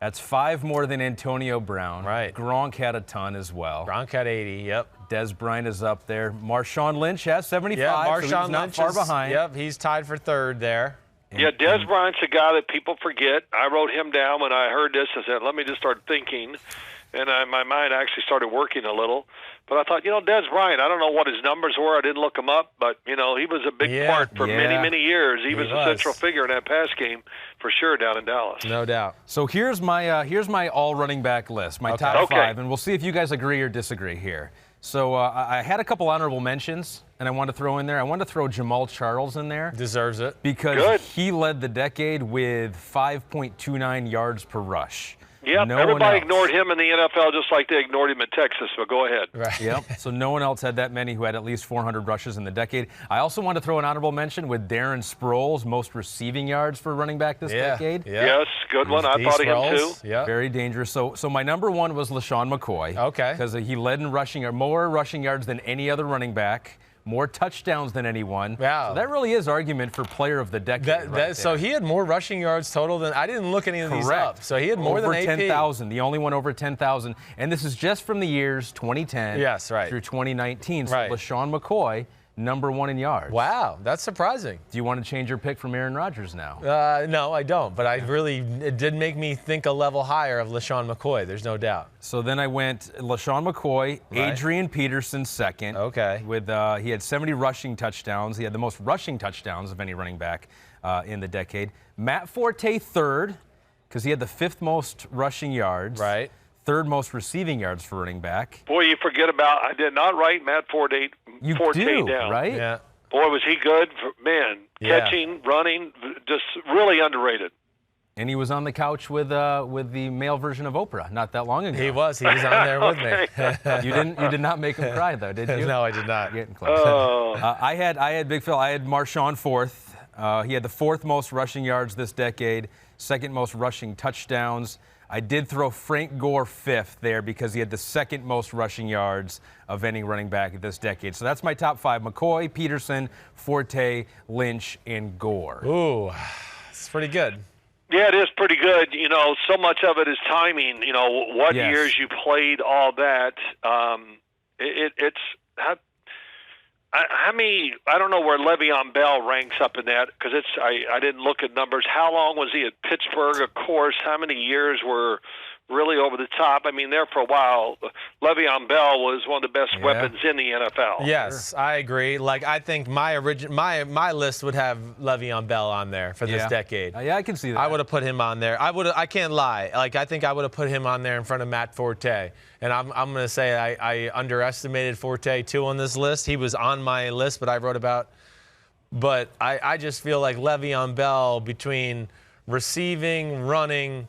That's 5 more than Antonio Brown. Right. Gronk had a ton as well. Gronk had 80, yep. Des Bryant is up there. Marshawn Lynch has 75. Yeah, Marshawn so he's not Lynch far is, behind. Yep, he's tied for third there. Yeah, Des Bryant's a guy that people forget. I wrote him down when I heard this. I said, let me just start thinking. And my mind actually started working a little. But I thought, Des Bryant, I don't know what his numbers were. I didn't look him up. But, he was a big part for many, many years. He was a central figure in that pass game for sure down in Dallas. No doubt. So here's my all running back list, my top 5. And we'll see if you guys agree or disagree here. So I had a couple honorable mentions, and I wanted to throw in there. I wanted to throw Jamal Charles in there. Deserves it. Because he led the decade with 5.29 yards per rush. Yep, everybody ignored him in the NFL just like they ignored him in Texas, so go ahead. Right. Yep, so no one else had that many who had at least 400 rushes in the decade. I also want to throw an honorable mention with Darren Sproles, most receiving yards for running back this decade. Yeah. Yes, good one. I thought of him too. Yep. Very dangerous. So my number 1 was LaShawn McCoy. Okay. Because he led in more rushing yards than any other running back. More touchdowns than anyone. Wow. So that really is argument for player of the decade. So he had more rushing yards total than I didn't look any of these up. So he had more over than AP. 10,000. The only one over 10,000. And this is just from the years 2010 through 2019. So LaShawn McCoy, number 1 in yards. Wow, that's surprising. Do you want to change your pick from Aaron Rodgers now? No, I don't. But it did make me think a level higher of LaShawn McCoy. There's no doubt. So then I went LaShawn McCoy, Adrian Peterson second. Okay. With he had 70 rushing touchdowns. He had the most rushing touchdowns of any running back in the decade. Matt Forte third, because he had the 5th most rushing yards. Right. 3rd most receiving yards for running back. Boy, you forget about, I did not write Matt Forte down. Right? Yeah. Boy, was he good. Catching, running, just really underrated. And he was on the couch with the male version of Oprah not that long ago. He was on there with me. You did not make him cry though, did you? No, I did not. Getting close. I had Big Phil. I had Marshawn 4th. He had the 4th most rushing yards this decade, 2nd most rushing touchdowns. I did throw Frank Gore 5th there because he had the 2nd most rushing yards of any running back this decade. So that's my top 5: McCoy, Peterson, Forte, Lynch, and Gore. Ooh, it's pretty good. Yeah, it is pretty good. So much of it is timing. What years you played, all that. I don't know where Le'Veon Bell ranks up in that because I didn't look at numbers. How long was he at Pittsburgh? Of course. How many years were really over the top? I mean, there for a while, Le'Veon Bell was one of the best weapons in the NFL. Yes, I agree. Like I think my list would have Le'Veon Bell on there for this decade. Yeah, I can see that. I would have put him on there. I can't lie. Like I think I would have put him on there in front of Matt Forte. And I'm going to say I underestimated Forte too on this list. He was on my list, but I wrote about. But I just feel like Le'Veon Bell between receiving, running,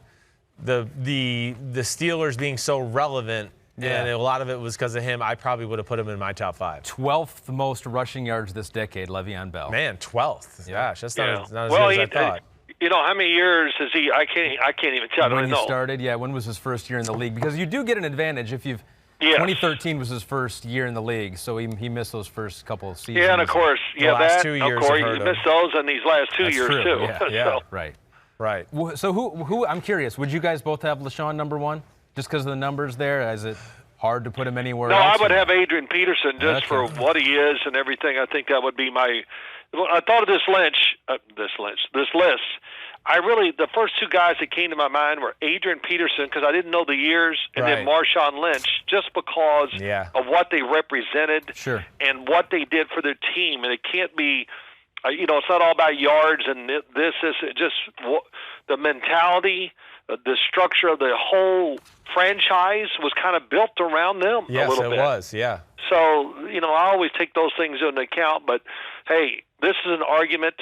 the Steelers being so relevant and a lot of it was because of him. I probably would have put him in my top 5. 12th most rushing yards this decade, Le'Veon Bell. Man, 12th. Gosh, that's not as good as I thought. You know, how many years has he? I can't even tell. When he started, when was his first year in the league? Because you do get an advantage if you've. 2013 was his first year in the league, so he missed those first couple of seasons. Yeah, and of course, the last 2 years. Of course, he missed those in these last 2 years true. too. Yeah, So. Right. So who? I'm curious. Would you guys both have LeSean number 1, just because of the numbers there? Is it hard to put him anywhere else? No, I would have Adrian Peterson just for what he is and everything. I think that would be my. I thought of this list. The first 2 guys that came to my mind were Adrian Peterson, because I didn't know the years, and then Marshawn Lynch, just because of what they represented and what they did for their team. And it can't be, it's not all about yards and this is just the mentality, the structure of the whole franchise was kind of built around them a little bit. Yes, it was, yeah. So, I always take those things into account. But, hey, this is an argument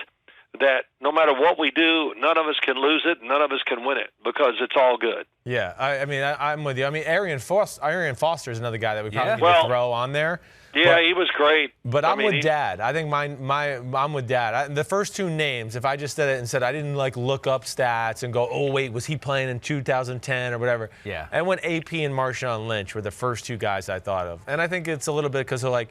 that no matter what we do, none of us can lose it, none of us can win it, because it's all good. Yeah, I'm with you. Arian Foster is another guy that we probably need to throw on there. Yeah, he was great. But I'm with Dad. I think I'm with Dad. The first 2 names, if I just did it and said I didn't look up stats and go, oh wait, was he playing in 2010 or whatever? Yeah. And when AP and Marshawn Lynch were the first 2 guys I thought of, and I think it's a little bit because of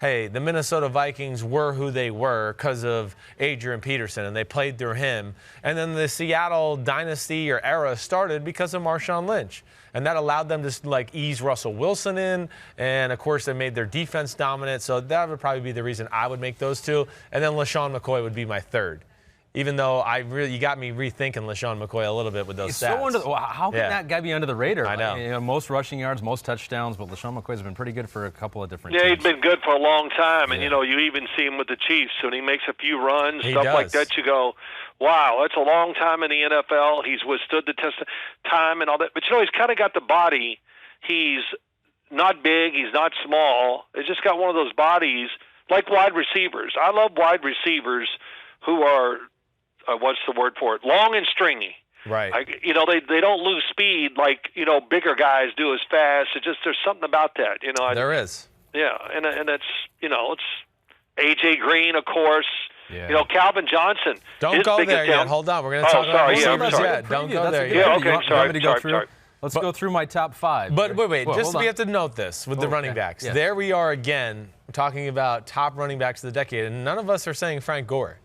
hey, the Minnesota Vikings were who they were because of Adrian Peterson, and they played through him. And then the Seattle dynasty or era started because of Marshawn Lynch. And that allowed them to ease Russell Wilson in, and of course they made their defense dominant. So that would probably be the reason I would make those 2. And then LeSean McCoy would be my 3rd. Even though you got me rethinking LeSean McCoy a little bit with those stats. How can that guy be under the radar? I know. Most rushing yards, most touchdowns, but LeSean McCoy's been pretty good for a couple of different teams. Yeah, he's been good for a long time, and you even see him with the Chiefs. When he makes a few runs, like that, you go, wow, that's a long time in the NFL. He's withstood the test of time and all that. But he's kind of got the body. He's not big. He's not small. He's just got one of those bodies like wide receivers. I love wide receivers who are what's the word for it? Long and stringy. Right. They don't lose speed like bigger guys do as fast. There's something about that. There is. Yeah, and that's it's AJ Green, of course. Yeah. Calvin Johnson. Don't go there yet. Hold on. We're going to talk about sorry. Don't go there yet. Yeah, okay. Sorry. Let's go through my top 5. But wait. We have to note this with the running backs. Yeah. There we are again talking about top running backs of the decade, and none of us are saying Frank Gore.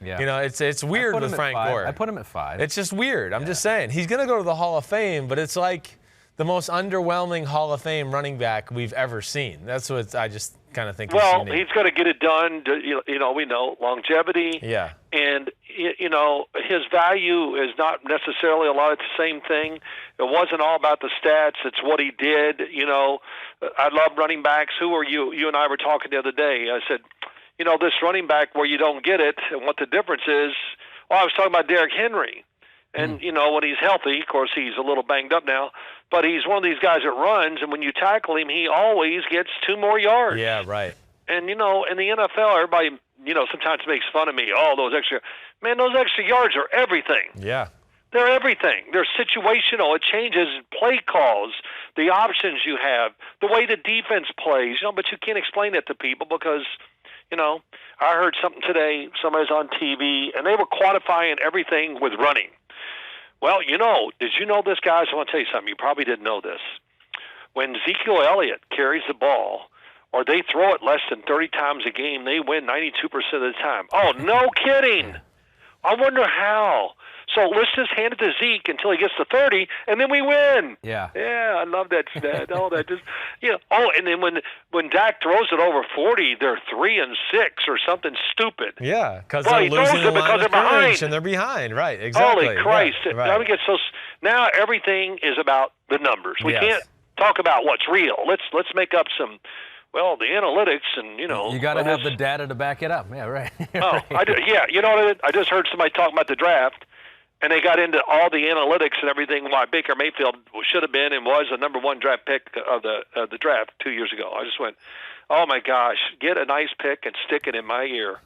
Yeah. It's weird with Frank Gore. I put him at 5. It's just weird. I'm just saying. He's going to go to the Hall of Fame, but it's like the most underwhelming Hall of Fame running back we've ever seen. That's what I just kind of think is unique. He's got to get it done. We know longevity. Yeah. And, his value is not necessarily a lot of the same thing. It wasn't all about the stats. It's what he did. I love running backs. Who are you? You and I were talking the other day. I said, this running back where you don't get it and what the difference is. Well, I was talking about Derrick Henry. And, when he's healthy, of course, he's a little banged up now, but he's one of these guys that runs, and when you tackle him, he always gets 2 more yards. Yeah, right. And, in the NFL, everybody, sometimes makes fun of me. Oh, those extra yards are everything. Yeah. They're everything. They're situational. It changes play calls, the options you have, the way the defense plays, but you can't explain it to people because – I heard something today, somebody's on TV, and they were quantifying everything with running. Well, did you know this, guys? I want to tell you something. You probably didn't know this. When Ezekiel Elliott carries the ball, or they throw it less than 30 times a game, they win 92% of the time. Oh, no kidding. I wonder how. So let's just hand it to Zeke until he gets to 30, and then we win. Yeah. Yeah, I love that stat. Oh, and then when Dak throws it over 40, they're 3-6 or something stupid. Yeah, because they're losing the line of scrimmage and they're behind. Right, exactly. Holy Christ. Yeah, right. Now everything is about the numbers. We can't talk about what's real. Let's make up some... Well, the analytics and, You got to have the data to back it up. Yeah, right. I just heard somebody talking about the draft, and they got into all the analytics and everything why Baker Mayfield should have been and was the number 1 draft pick of the draft 2 years ago. I just went, oh, my gosh, get a nice pick and stick it in my ear.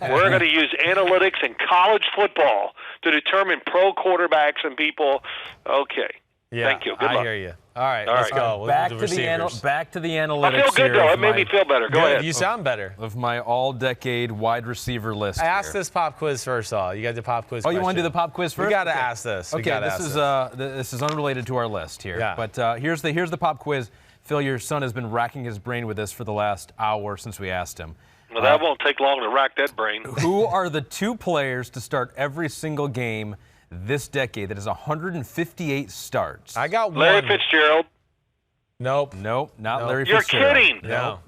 We're going to use analytics in college football to determine pro quarterbacks and people. Okay. Yeah, thank you. Good luck. I hear you. All right, let's go. We'll Back do to receivers. back to the analytics. I feel good, here though. of It made my- me feel better. Go Good, ahead. you sound better. Of my all-decade wide receiver list. I asked here. this pop quiz first, all. You got the pop quiz. Oh, you want to do question. the pop quiz first? We got to Okay. ask this. We Okay, gotta this ask is this is unrelated to our list here. Yeah. But here's the pop quiz. Phil, your son has been racking his brain with this for the last hour since we asked him. Well, that won't take long to rack that brain. Who are the 2 players to start every single game this decade that is 158 starts? I got Larry one. Fitzgerald. Nope. Nope, not Nope. Larry You're Fitzgerald. kidding. No.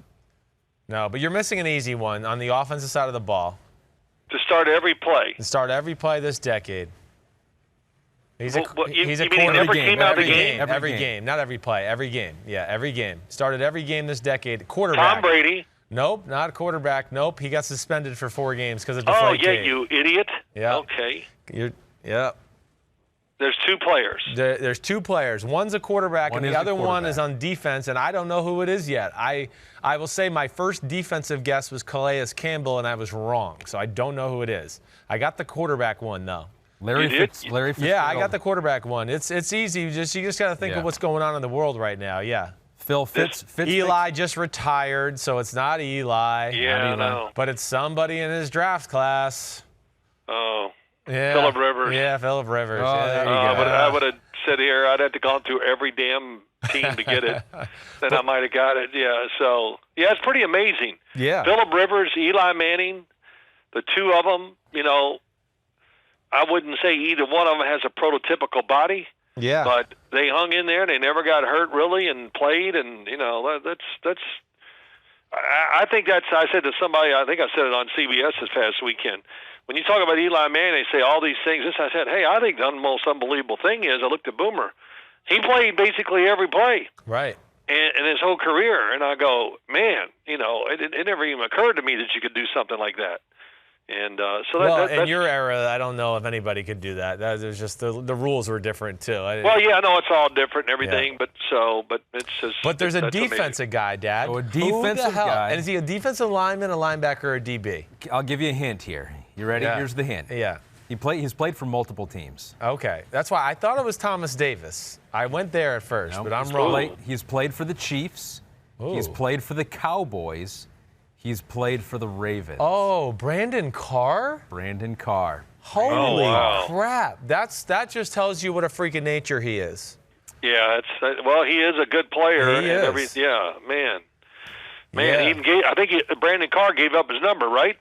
No, but you're missing an easy one on the offensive side of the ball. To start every play. To start every play this decade. He's a Well, you he's a mean he quarterback. never came out of the game? Every game, not every play, every game. Yeah, every game. Started every game this decade. Quarterback. Tom Brady. Nope, not a quarterback. Nope, he got suspended for 4 games because of Oh, Deflategate. yeah, you idiot. Yeah. Okay. Yeah. There's 2 players. There's 2 players. One's a quarterback, One and is the a other one is quarterback. on defense, and I don't know who it is yet. I will say my first defensive guess was Calais Campbell, and I was wrong, so I don't know who it is. I got the quarterback one, though. Larry You did? Fitzgerald. Yeah, I got the quarterback one. It's easy. You just got to think Yeah. of what's going on in the world right now. Yeah. Phil Fitz. Eli just retired, so it's not Eli. Yeah, I Eli. know. But it's somebody in his draft class. Oh. Yeah. Phillip Rivers. Yeah, Phillip Rivers. Oh, yeah, there you go. go. But I would have said here, I'd have to gone through every damn team to get it. Then I might have got it. Yeah, so, yeah, it's pretty amazing. Yeah. Phillip Rivers, Eli Manning, the 2 of them, you know, I wouldn't say either one of them has a prototypical body, Yeah. but they hung in there. They never got hurt really and played, and you know that's. I think that's. I said to somebody. I think I said it on CBS this past weekend. When you talk about Eli Manning, they say all these things. This I said, hey, I think the most unbelievable thing is I looked at Boomer. He played basically every play. Right. In his whole career, and I go, man, you know, it never even occurred to me that you could do something like that. And so Well, that's in your era, I don't know if anybody could do that. That was just the rules were different too. well, yeah, I know it's all different and everything, but it's just. But there's a that's amazing. defensive guy, Dad. So a Who the defensive hell? guy. And is he a defensive lineman, a linebacker, or a DB? I'll give you a hint here. You ready? Yeah. Here's the hint. Yeah. He's played for multiple teams. Okay. That's why I thought it was Thomas Davis. I went there at first, No, but I'm he's wrong. He's played for the Chiefs. He's Ooh. played for the Cowboys. He's played for the Ravens. Oh, Brandon Carr? Brandon Carr. Holy wow. crap. That just tells you what a freak of nature he is. Yeah, well, he is a good player. He and is. Yeah, man. Yeah. He even gave. I think Brandon Carr gave up his number, right?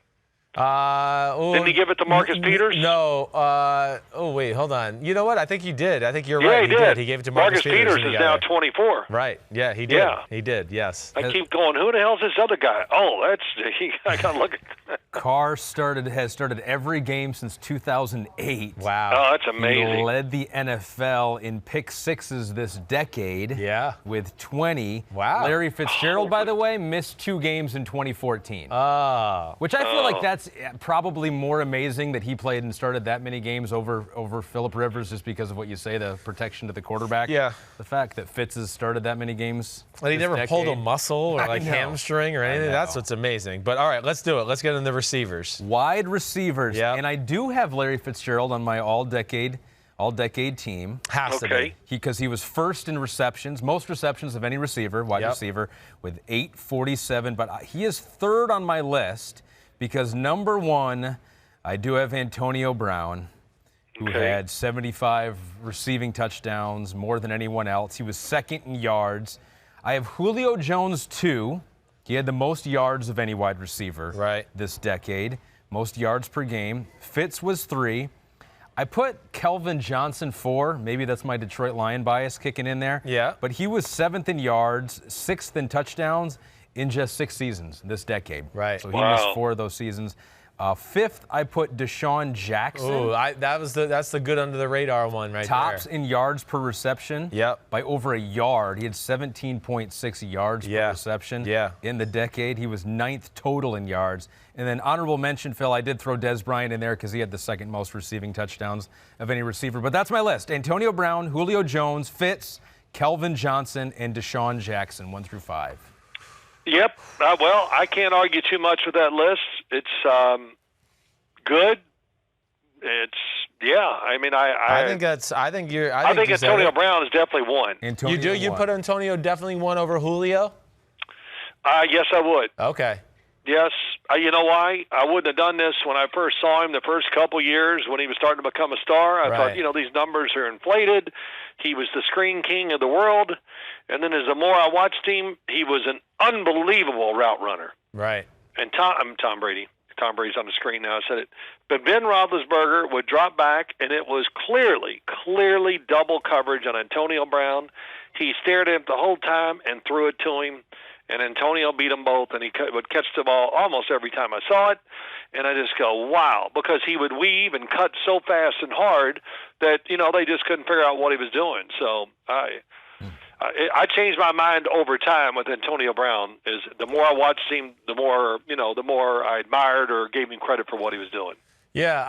Didn't he give it to Marcus Peters? No. Oh, wait, hold on. You know what? I think he did. I think you're Yeah, right. he did. He gave it to Marcus Peters and he is got now it. 24. Right. Yeah, he did. Yeah. He did, yes. I keep going, who the hell's this other guy? Oh, I got to look at. Carr has started every game since 2008. Wow. Oh, that's He amazing. led the NFL in pick sixes this decade. Yeah. With 20. Wow. Larry Fitzgerald, by the way, missed 2 games in 2014. Oh. Which I feel like that's probably more amazing that he played and started that many games over Phillip Rivers, just because of what you say, the protection to the quarterback. Yeah. The fact that Fitz has started that many games. And he this never decade. pulled a muscle or I like know. hamstring or anything. know. That's what's amazing. But all right, let's do it. Let's get in the receivers. Wide receivers. Yeah. And I do have Larry Fitzgerald on my all-decade team. Has to Okay. be. Because he was first in receptions, most receptions of any receiver, wide Yep. receiver, with 847. But he is third on my list because number 1, I do have Antonio Brown, who Okay. had 75 receiving touchdowns, more than anyone else. He was second in yards. I have Julio Jones, 2. He had the most yards of any wide receiver this decade, most yards per game. Fitz was 3. I put Kelvin Johnson 4. Maybe that's my Detroit Lion bias kicking in there. Yeah. But he was 7th in yards, 6th in touchdowns in just 6 seasons this decade. Right. So he Wow. missed 4 of those seasons. 5th, I put Deshaun Jackson. Ooh, that's the good under the radar one right Tops there. in yards per reception. Yep. By over a yard. He had 17.6 yards per reception. Yeah. In the decade. He was 9th total in yards. And then honorable mention, Phil, I did throw Des Bryant in there because he had the second most receiving touchdowns of any receiver. But that's my list. Antonio Brown, Julio Jones, Fitz, Kelvin Johnson, and Deshaun Jackson, 1 through 5. Yep. Well, I can't argue too much with that list. It's good. It's Yeah, I mean, I think that's. I think you're. I think Antonio Brown is definitely one. You do? You put Antonio definitely one over Julio? Yes, I would. Okay. Yes. You know why? I wouldn't have done this when I first saw him the first couple years when he was starting to become a star. I thought, these numbers are inflated. He was the screen king of the world. And then as the more I watched him, he was an unbelievable route runner. Right. And Tom Brady. Tom Brady's on the screen now. I said it. But Ben Roethlisberger would drop back, and it was clearly double coverage on Antonio Brown. He stared at him the whole time and threw it to him. And Antonio beat them both, and he would catch the ball almost every time I saw it. And I just go, wow, because he would weave and cut so fast and hard that, they just couldn't figure out what he was doing. So I changed my mind over time with Antonio Brown. Is the more I watched him, the more I admired or gave him credit for what he was doing. Yeah,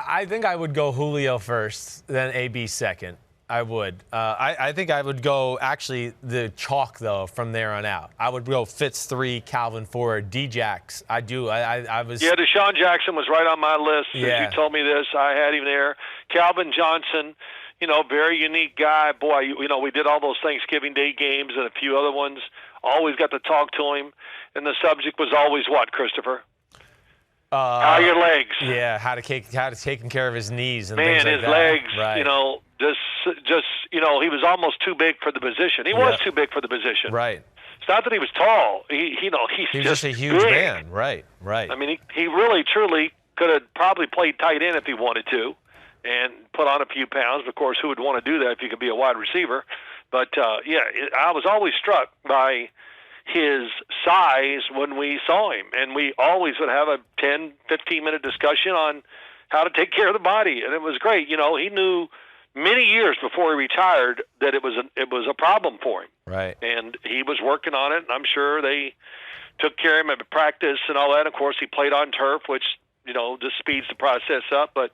I think I would go Julio first, then AB second. I would. I think I would go actually the chalk though from there on out. I would go Fitz 3, Calvin 4, D-Jax. I do. I was. Yeah, Deshaun Jackson was right on my list. Yeah. As you told me this, I had him there. Calvin Johnson. Very unique guy. Boy, we did all those Thanksgiving Day games and a few other ones. Always got to talk to him. And the subject was always what, Christopher? How are your legs? Yeah, how to taking care of his knees and things like his legs, right. He was almost too big for the position. He was too big for the position. Right. It's not that he was tall. He's just a huge big. man. Right. I mean, he really, truly could have probably played tight end if he wanted to and put on a few pounds. Of course, who would want to do that if you could be a wide receiver? But, I was always struck by his size when we saw him. And we always would have a 10, 15-minute discussion on how to take care of the body. And it was great. He knew many years before he retired that it was a problem for him. Right. And he was working on it, and I'm sure they took care of him at practice and all that. Of course, he played on turf, which, just speeds the process up. But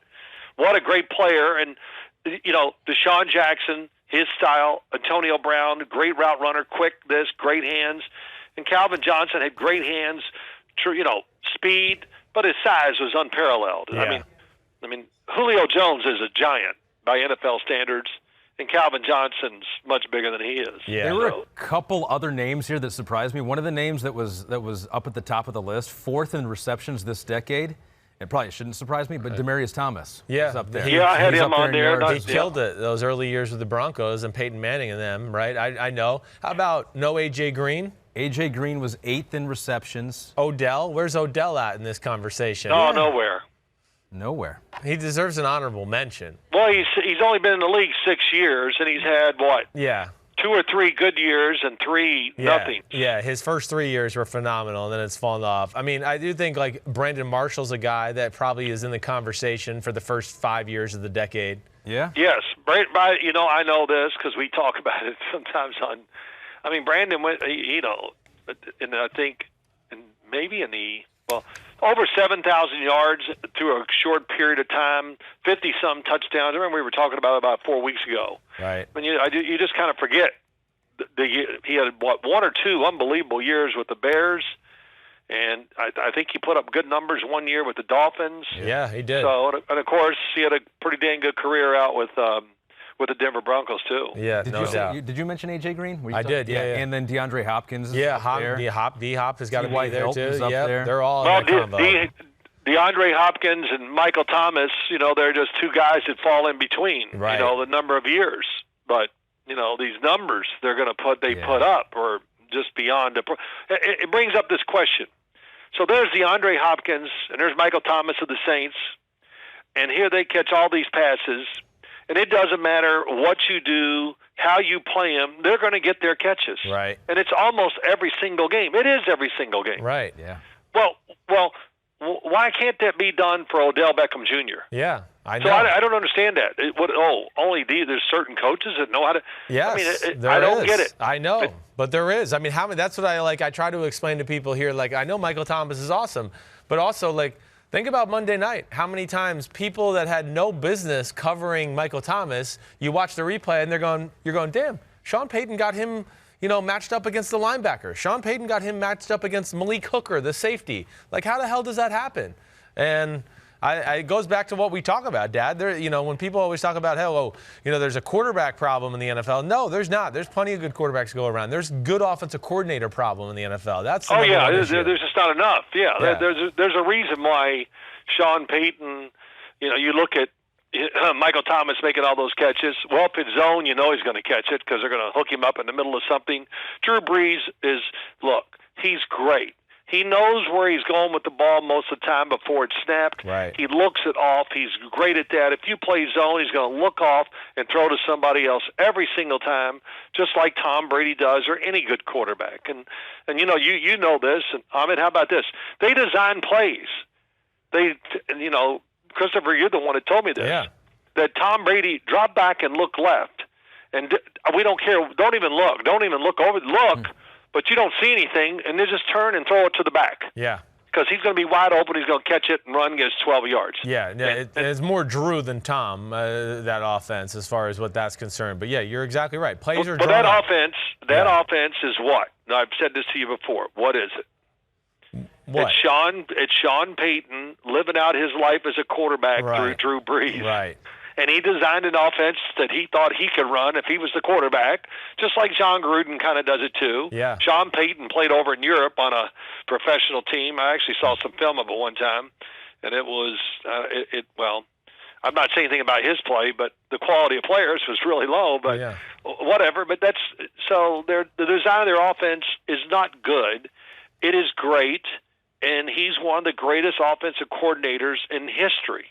what a great player. And, Deshaun Jackson, his style, Antonio Brown, great route runner, quick, great hands. And Calvin Johnson had great hands, speed, but his size was unparalleled. Yeah. I mean, Julio Jones is a giant by NFL standards, and Calvin Johnson's much bigger than he is. Yeah. There were a couple other names here that surprised me. One of the names that was up at the top of the list, fourth in receptions this decade. It probably shouldn't surprise me, but Demaryius Thomas is up there. Yeah, I had him on there. He killed it those early years with the Broncos and Peyton Manning and them, right? I know. How about no A.J. Green? A.J. Green was 8th in receptions. Odell? Where's Odell at in this conversation? Oh, nowhere. Nowhere. He deserves an honorable mention. Well, he's only been in the league 6 years, and he's had, what? Yeah. 2 or 3 good years and 3 nothing. Yeah, his first 3 years were phenomenal, and then it's fallen off. I mean, I do think, Brandon Marshall's a guy that probably is in the conversation for the first 5 years of the decade. Yeah? Yes. I know this because we talk about it sometimes on – Brandon went, and I think maybe over 7,000 yards through a short period of time, 50-some touchdowns. I remember we were talking about 4 weeks ago. Right. You just kind of forget. He had, 1 or 2 unbelievable years with the Bears, and I think he put up good numbers one year with the Dolphins. Yeah, he did. So, and of course, he had a pretty dang good career out with the Denver Broncos, too. Yeah, no doubt. Did you mention A.J. Green? I did, yeah. And then DeAndre Hopkins is there. D-Hop has got to be there, too. Yeah, they're all in the combo. DeAndre Hopkins and Michael Thomas, they're just 2 guys that fall in between, right. The number of years. But, these numbers they're going to put up are just beyond. It brings up this question. So there's DeAndre Hopkins, and there's Michael Thomas of the Saints, and here they catch all these passes. And it doesn't matter what you do, how you play them, they're going to get their catches. Right. And it's almost every single game. It is every single game. Right. Yeah. Well, why can't that be done for Odell Beckham Jr.? Yeah, I know. So I don't understand that. There's certain coaches that know how to. Yes, I don't get it. I know, but there is. That's what I try to explain to people here. I know Michael Thomas is awesome, but also think about Monday night. How many times people that had no business covering Michael Thomas, you watch the replay and you're going, damn, Sean Payton got him, matched up against the linebacker. Sean Payton got him matched up against Malik Hooker, the safety. How the hell does that happen? And It goes back to what we talk about, Dad. When people always talk about, there's a quarterback problem in the NFL. No, there's not. There's plenty of good quarterbacks to go around. There's good offensive coordinator problem in the NFL. That's the number one issue. There's just not enough. Yeah. There's a reason why Sean Payton. You look at Michael Thomas making all those catches. Well, if it's zone, he's going to catch it because they're going to hook him up in the middle of something. Drew Brees he's great. He knows where he's going with the ball most of the time before it's snapped. Right. He looks it off. He's great at that. If you play zone, he's going to look off and throw to somebody else every single time, just like Tom Brady does or any good quarterback. And you know this. And Ahmed, how about this? They design plays. Christopher, you're the one that told me this. Yeah. That Tom Brady drop back and look left, and we don't care. Don't even look. Don't even look over. Look. But you don't see anything, and they just turn and throw it to the back. Yeah. Because he's going to be wide open. He's going to catch it and run against 12 yards. Yeah, it's more Drew than Tom, that offense, as far as what that's concerned. But, yeah, you're exactly right. Plays are drawn up. That offense is what? Now, I've said this to you before. What is it? What? It's Sean Payton living out his life as a quarterback through Drew Brees. Right. And he designed an offense that he thought he could run if he was the quarterback, just like John Gruden kind of does it too. Yeah. Sean Payton played over in Europe on a professional team. I actually saw some film of it one time, and it was well, I'm not saying anything about his play, but the quality of players was really low. But whatever. But the design of their offense is not good. It is great, and he's one of the greatest offensive coordinators in history.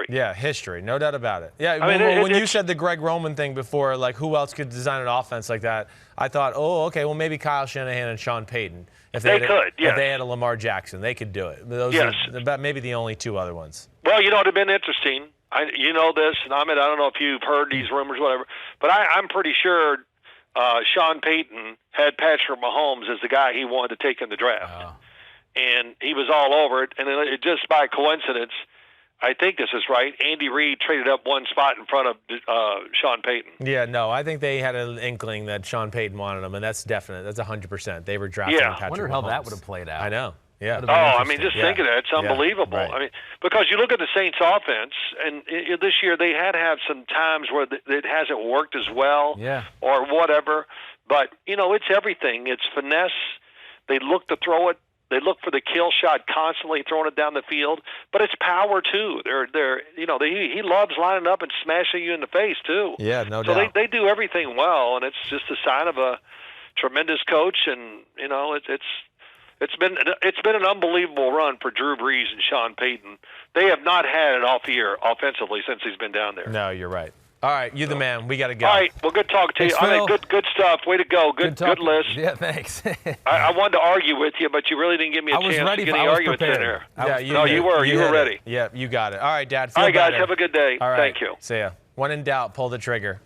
Yeah, history. No doubt about it. Yeah, when you said the Greg Roman thing before, like who else could design an offense like that, I thought, maybe Kyle Shanahan and Sean Payton. If they had a Lamar Jackson, they could do it. Those are maybe the only two other ones. Well, it would have been interesting. You know this, and Ahmed, I don't know if you've heard these rumors, whatever, but I'm pretty sure Sean Payton had Patrick Mahomes as the guy he wanted to take in the draft. Oh. And he was all over it, and then just by coincidence, I think this is right, Andy Reid traded up one spot in front of Sean Payton. Yeah, no, I think they had an inkling that Sean Payton wanted him, and that's definite. That's 100%. They were drafting Patrick Mahomes. I wonder how that would have played out. I know. Yeah. Just think of that. It's unbelievable. Right. I mean, because you look at the Saints' offense, and this year they had some times where it hasn't worked as well or whatever. But, it's everything. It's finesse. They look to throw it. They look for the kill shot, constantly throwing it down the field, but it's power too. He loves lining up and smashing you in the face too. Yeah, no doubt. So they do everything well, and it's just a sign of a tremendous coach. And it's been an unbelievable run for Drew Brees and Sean Payton. They have not had an off year offensively since he's been down there. No, you're right. All right, you're the man. We got to go. All right, well, good talk to you. Phil. Good stuff. Way to go. Good list. Yeah, thanks. I wanted to argue with you, but you really didn't give me a chance to get any arguments in there. You were ready. Yeah, you got it. All right, Dad. All right, guys. Have a good day. All right. Thank you. See ya. When in doubt, pull the trigger.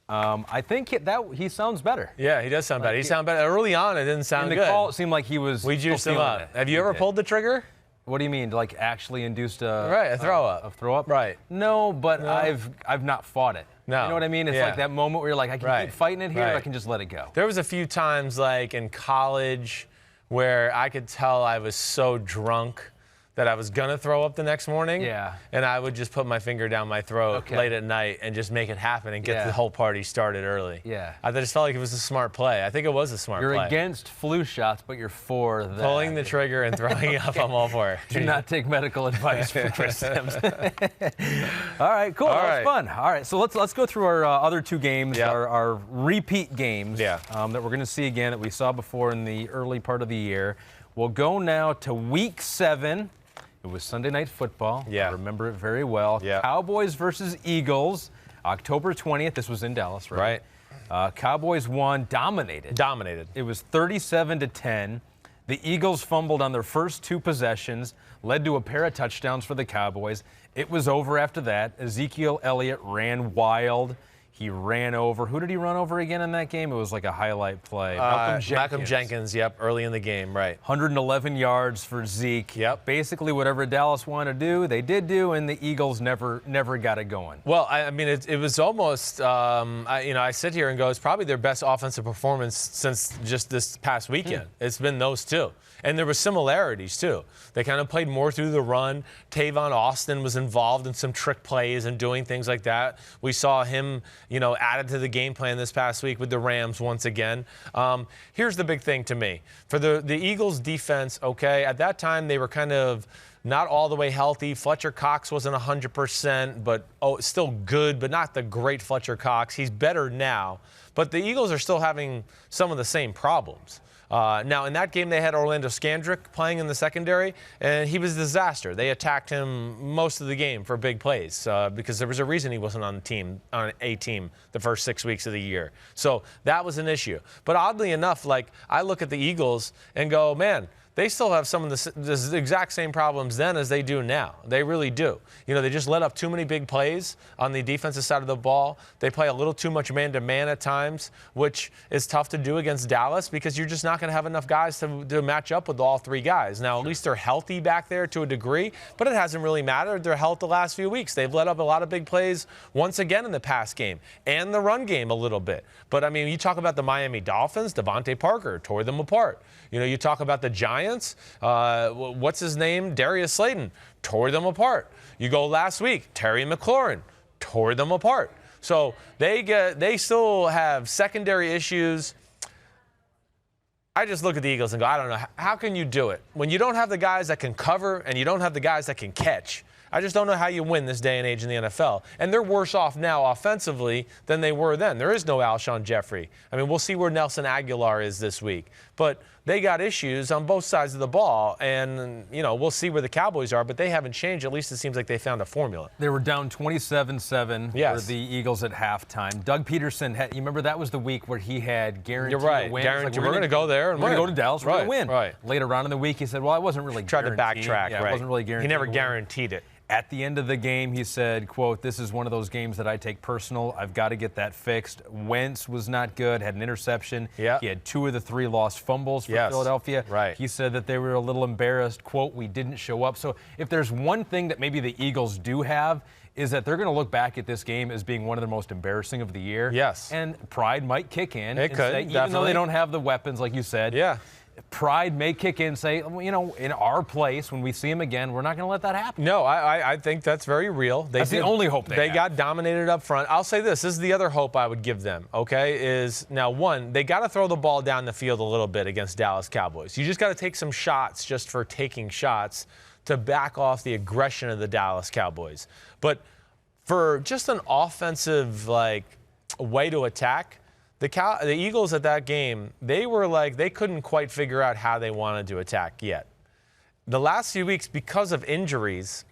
I think he sounds better. Yeah, he does sound better. He sounded better. Early on, it didn't sound good. In the call, it seemed like he was. We juiced him up. Have you ever pulled the trigger? What do you mean? Like actually induced a throw up? A throw up? Right. No, but I've not fought it. No. You know what I mean? It's like that moment where you're like, I can keep fighting it here, or I can just let it go. There was a few times, like in college, where I could tell I was so drunk that I was going to throw up the next morning. Yeah. And I would just put my finger down my throat late at night and just make it happen and get the whole party started early. Yeah. I just felt like it was a smart play. I think it was a smart play. You're against flu shots, but you're for that. Pulling the trigger and throwing up, I'm all for it. Do not take medical advice from Chris Simms. All right, cool. That was fun. All right, so let's go through our other two games, our repeat games that we're going to see again that we saw before in the early part of the year. We'll go now to Week 7. It was Sunday Night Football. Yeah. I remember it very well. Yeah. Cowboys versus Eagles, October 20th. This was in Dallas, right? Cowboys won, dominated. It was 37-10. The Eagles fumbled on their first two possessions, led to a pair of touchdowns for the Cowboys. It was over after that. Ezekiel Elliott ran wild. He ran over. Who did he run over again in that game? It was like a highlight play. Malcolm Jenkins, yep, early in the game, right. 111 yards for Zeke. Yep. Basically, whatever Dallas wanted to do, they did do, and the Eagles never got it going. Well, I mean, it was almost, I sit here and go, it's probably their best offensive performance since just this past weekend. It's been those two. And there were similarities, too. They kind of played more through the run. Tavon Austin was involved in some trick plays and doing things like that. We saw him, added to the game plan this past week with the Rams once again. Here's the big thing to me. For the Eagles defense, okay, at that time they were kind of not all the way healthy. Fletcher Cox wasn't 100%, but still good, but not the great Fletcher Cox. He's better now. But the Eagles are still having some of the same problems. Now, in that game, they had Orlando Scandrick playing in the secondary, and he was a disaster. They attacked him most of the game for big plays because there was a reason he wasn't on a team the first 6 weeks of the year. So that was an issue. But oddly enough, I look at the Eagles and go, man, they still have some of the exact same problems then as they do now. They really do. They just let up too many big plays on the defensive side of the ball. They play a little too much man-to-man at times, which is tough to do against Dallas because you're just not going to have enough guys to match up with all three guys. Now, at least they're healthy back there to a degree, but it hasn't really mattered. Their health the last few weeks. They've let up a lot of big plays once again in the pass game and the run game a little bit. But, I mean, you talk about the Miami Dolphins, DeVante Parker tore them apart. You talk about the Giants, what's his name? Darius Slayton tore them apart. You go last week, Terry McLaurin tore them apart. So they still have secondary issues. I just look at the Eagles and go, I don't know, how can you do it? When you don't have the guys that can cover and you don't have the guys that can catch, I just don't know how you win this day and age in the NFL. And they're worse off now offensively than they were then. There is no Alshon Jeffrey. I mean, we'll see where Nelson Aguilar is this week. But they got issues on both sides of the ball. And, we'll see where the Cowboys are, but they haven't changed. At least it seems like they found a formula. They were down 27-7 yes. for the Eagles at halftime. Doug Peterson, you remember that was the week where he had guaranteed You're right. win. Guaranteed. We're going to go there. And we're going to go to Dallas. We're right. going to win. Right. Later on in the week, he said, well, I wasn't really guaranteed. Tried to backtrack. Yeah, right. I wasn't really guaranteed. He never guaranteed it. At the end of the game, he said, quote, this is one of those games that I take personal. I've got to get that fixed. Wentz was not good, had an interception. Yeah. He had 2 of the 3 lost fumbles for Philadelphia. Right. He said that they were a little embarrassed. Quote, we didn't show up. So if there's one thing that maybe the Eagles do have, is that they're going to look back at this game as being one of the most embarrassing of the year. Yes. And pride might kick in. It could, say, even though they don't have the weapons, like you said. Yeah. Pride may kick in and say, in our place, when we see him again, we're not going to let that happen. No, I think that's very real. That's the only hope they have. Got dominated up front. I'll say this. This is the other hope I would give them, okay, is now, one, they got to throw the ball down the field a little bit against Dallas Cowboys. You just got to take some shots just for taking shots to back off the aggression of the Dallas Cowboys. But for just an offensive, way to attack, the Eagles at that game, they couldn't quite figure out how they wanted to attack yet. The last few weeks, because of injuries,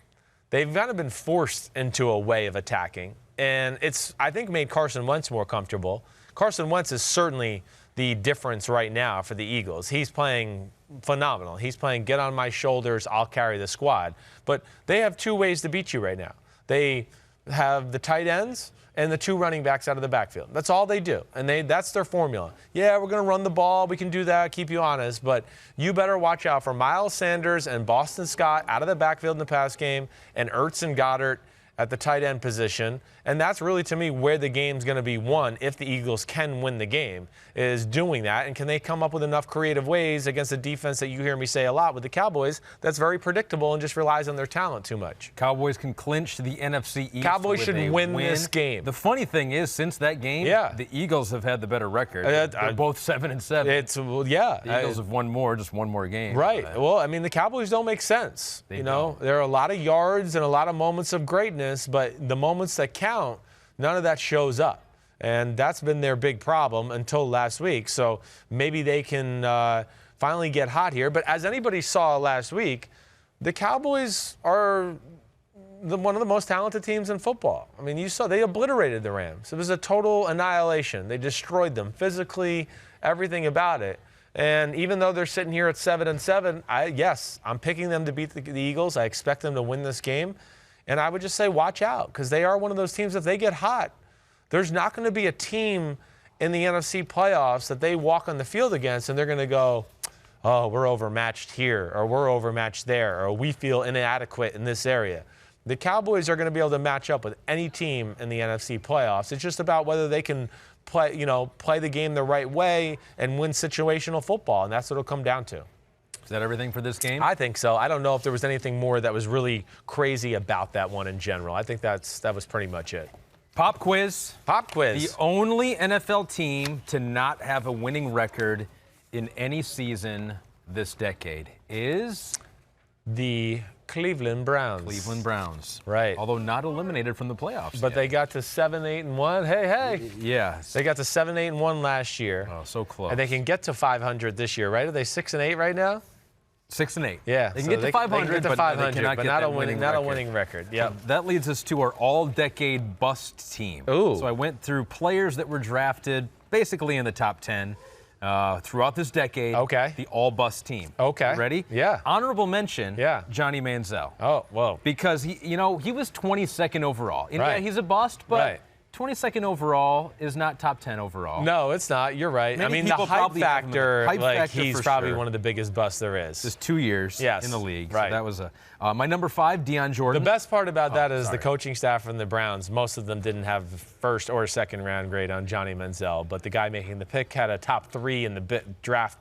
they've kind of been forced into a way of attacking. And it's, I think, made Carson Wentz more comfortable. Carson Wentz is certainly the difference right now for the Eagles. He's playing phenomenal. He's playing get on my shoulders, I'll carry the squad. But they have 2 ways to beat you right now. They have the tight ends and the 2 running backs out of the backfield. That's all they do, and that's their formula. Yeah, we're going to run the ball. We can do that, keep you honest, but you better watch out for Miles Sanders and Boston Scott out of the backfield in the pass game and Ertz and Goddard at the tight end position. And that's really, to me, where the game's going to be won if the Eagles can win the game, is doing that. And can they come up with enough creative ways against a defense that you hear me say a lot with the Cowboys that's very predictable and just relies on their talent too much? Cowboys can clinch the NFC East. Cowboys should win this game. The funny thing is, since that game, the Eagles have had the better record. They're both 7-7. The Eagles have won more, just one more game. Right. Well, I mean, the Cowboys don't make sense. There are a lot of yards and a lot of moments of greatness, but the moments that count, none of that shows up. And that's been their big problem until last week. So maybe they can finally get hot here. But as anybody saw last week, the Cowboys are one of the most talented teams in football. I mean, you saw they obliterated the Rams. It was a total annihilation. They destroyed them physically, everything about it. And even though they're sitting here at 7-7, I'm picking them to beat the Eagles. I expect them to win this game. And I would just say watch out, because they are one of those teams, if they get hot, There's not going to be a team in the NFC playoffs that they walk on the field against and they're going to go, oh, we're overmatched here, or we're overmatched there, or we feel inadequate in this area. The Cowboys are going to be able to match up with any team in the NFC playoffs. It's just about whether they can play the game the right way and win situational football, and that's what it'll come down to. Is that everything for this game? I think so. I don't know if there was anything more that was really crazy about that one in general. I think that was pretty much it. Pop quiz. Pop quiz. The only NFL team to not have a winning record in any season this decade is the Cleveland Browns. Cleveland Browns. Right. Although not eliminated from the playoffs. But yet. They got to 7-8-1. Hey. Yeah. They got to 7-8-1 last year. Oh, so close. And they can get to 500 this year, right? Are they 6-8 right now? 6-8. Yeah. They can get to 500, but they cannot get not that a winning record. Yeah. That leads us to our all-decade bust team. Ooh. So I went through players that were drafted basically in the top 10 throughout this decade. Okay. The all-bust team. Okay. Ready? Yeah. Honorable mention. Yeah. Johnny Manziel. Oh, whoa. Because he was 22nd overall. And Right. yeah, he's a bust, but Right. 22nd overall is not top 10 overall. No, it's not. You're right. Many I mean, the people hype probably have him as a factor, hype factor he's for probably sure. one of the biggest busts there is. Just 2 years Yes. in the league. Right. So that was my number 5, Deion The Jordan. best part about that is sorry. the coaching staff from the Browns, most of them didn't have the first or second round grade on Johnny Manziel, but the guy making the pick had a top 3 in the draft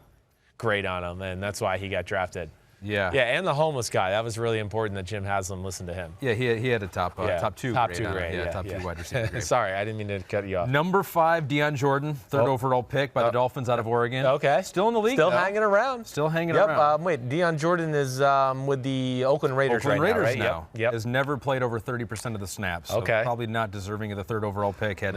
grade on him, and that's why he got drafted. Yeah. Yeah, and the homeless guy. That was really important that Jim Haslam listened to him. Yeah, he had a top 2 Top grade. two on it. grade. Yeah, top 2 wide receiver grade. Sorry, I didn't mean to cut you off. Number 5, Deion Jordan, third overall pick by the Dolphins out of Oregon. Okay. Still in the league. Still though. hanging around. Still hanging Yep. around. Wait, Deion Jordan is with the Oakland Raiders Oakland right Raiders now, right? now. Yep. Has never played over 30% of the snaps. So Okay. probably not deserving of the third overall pick. Had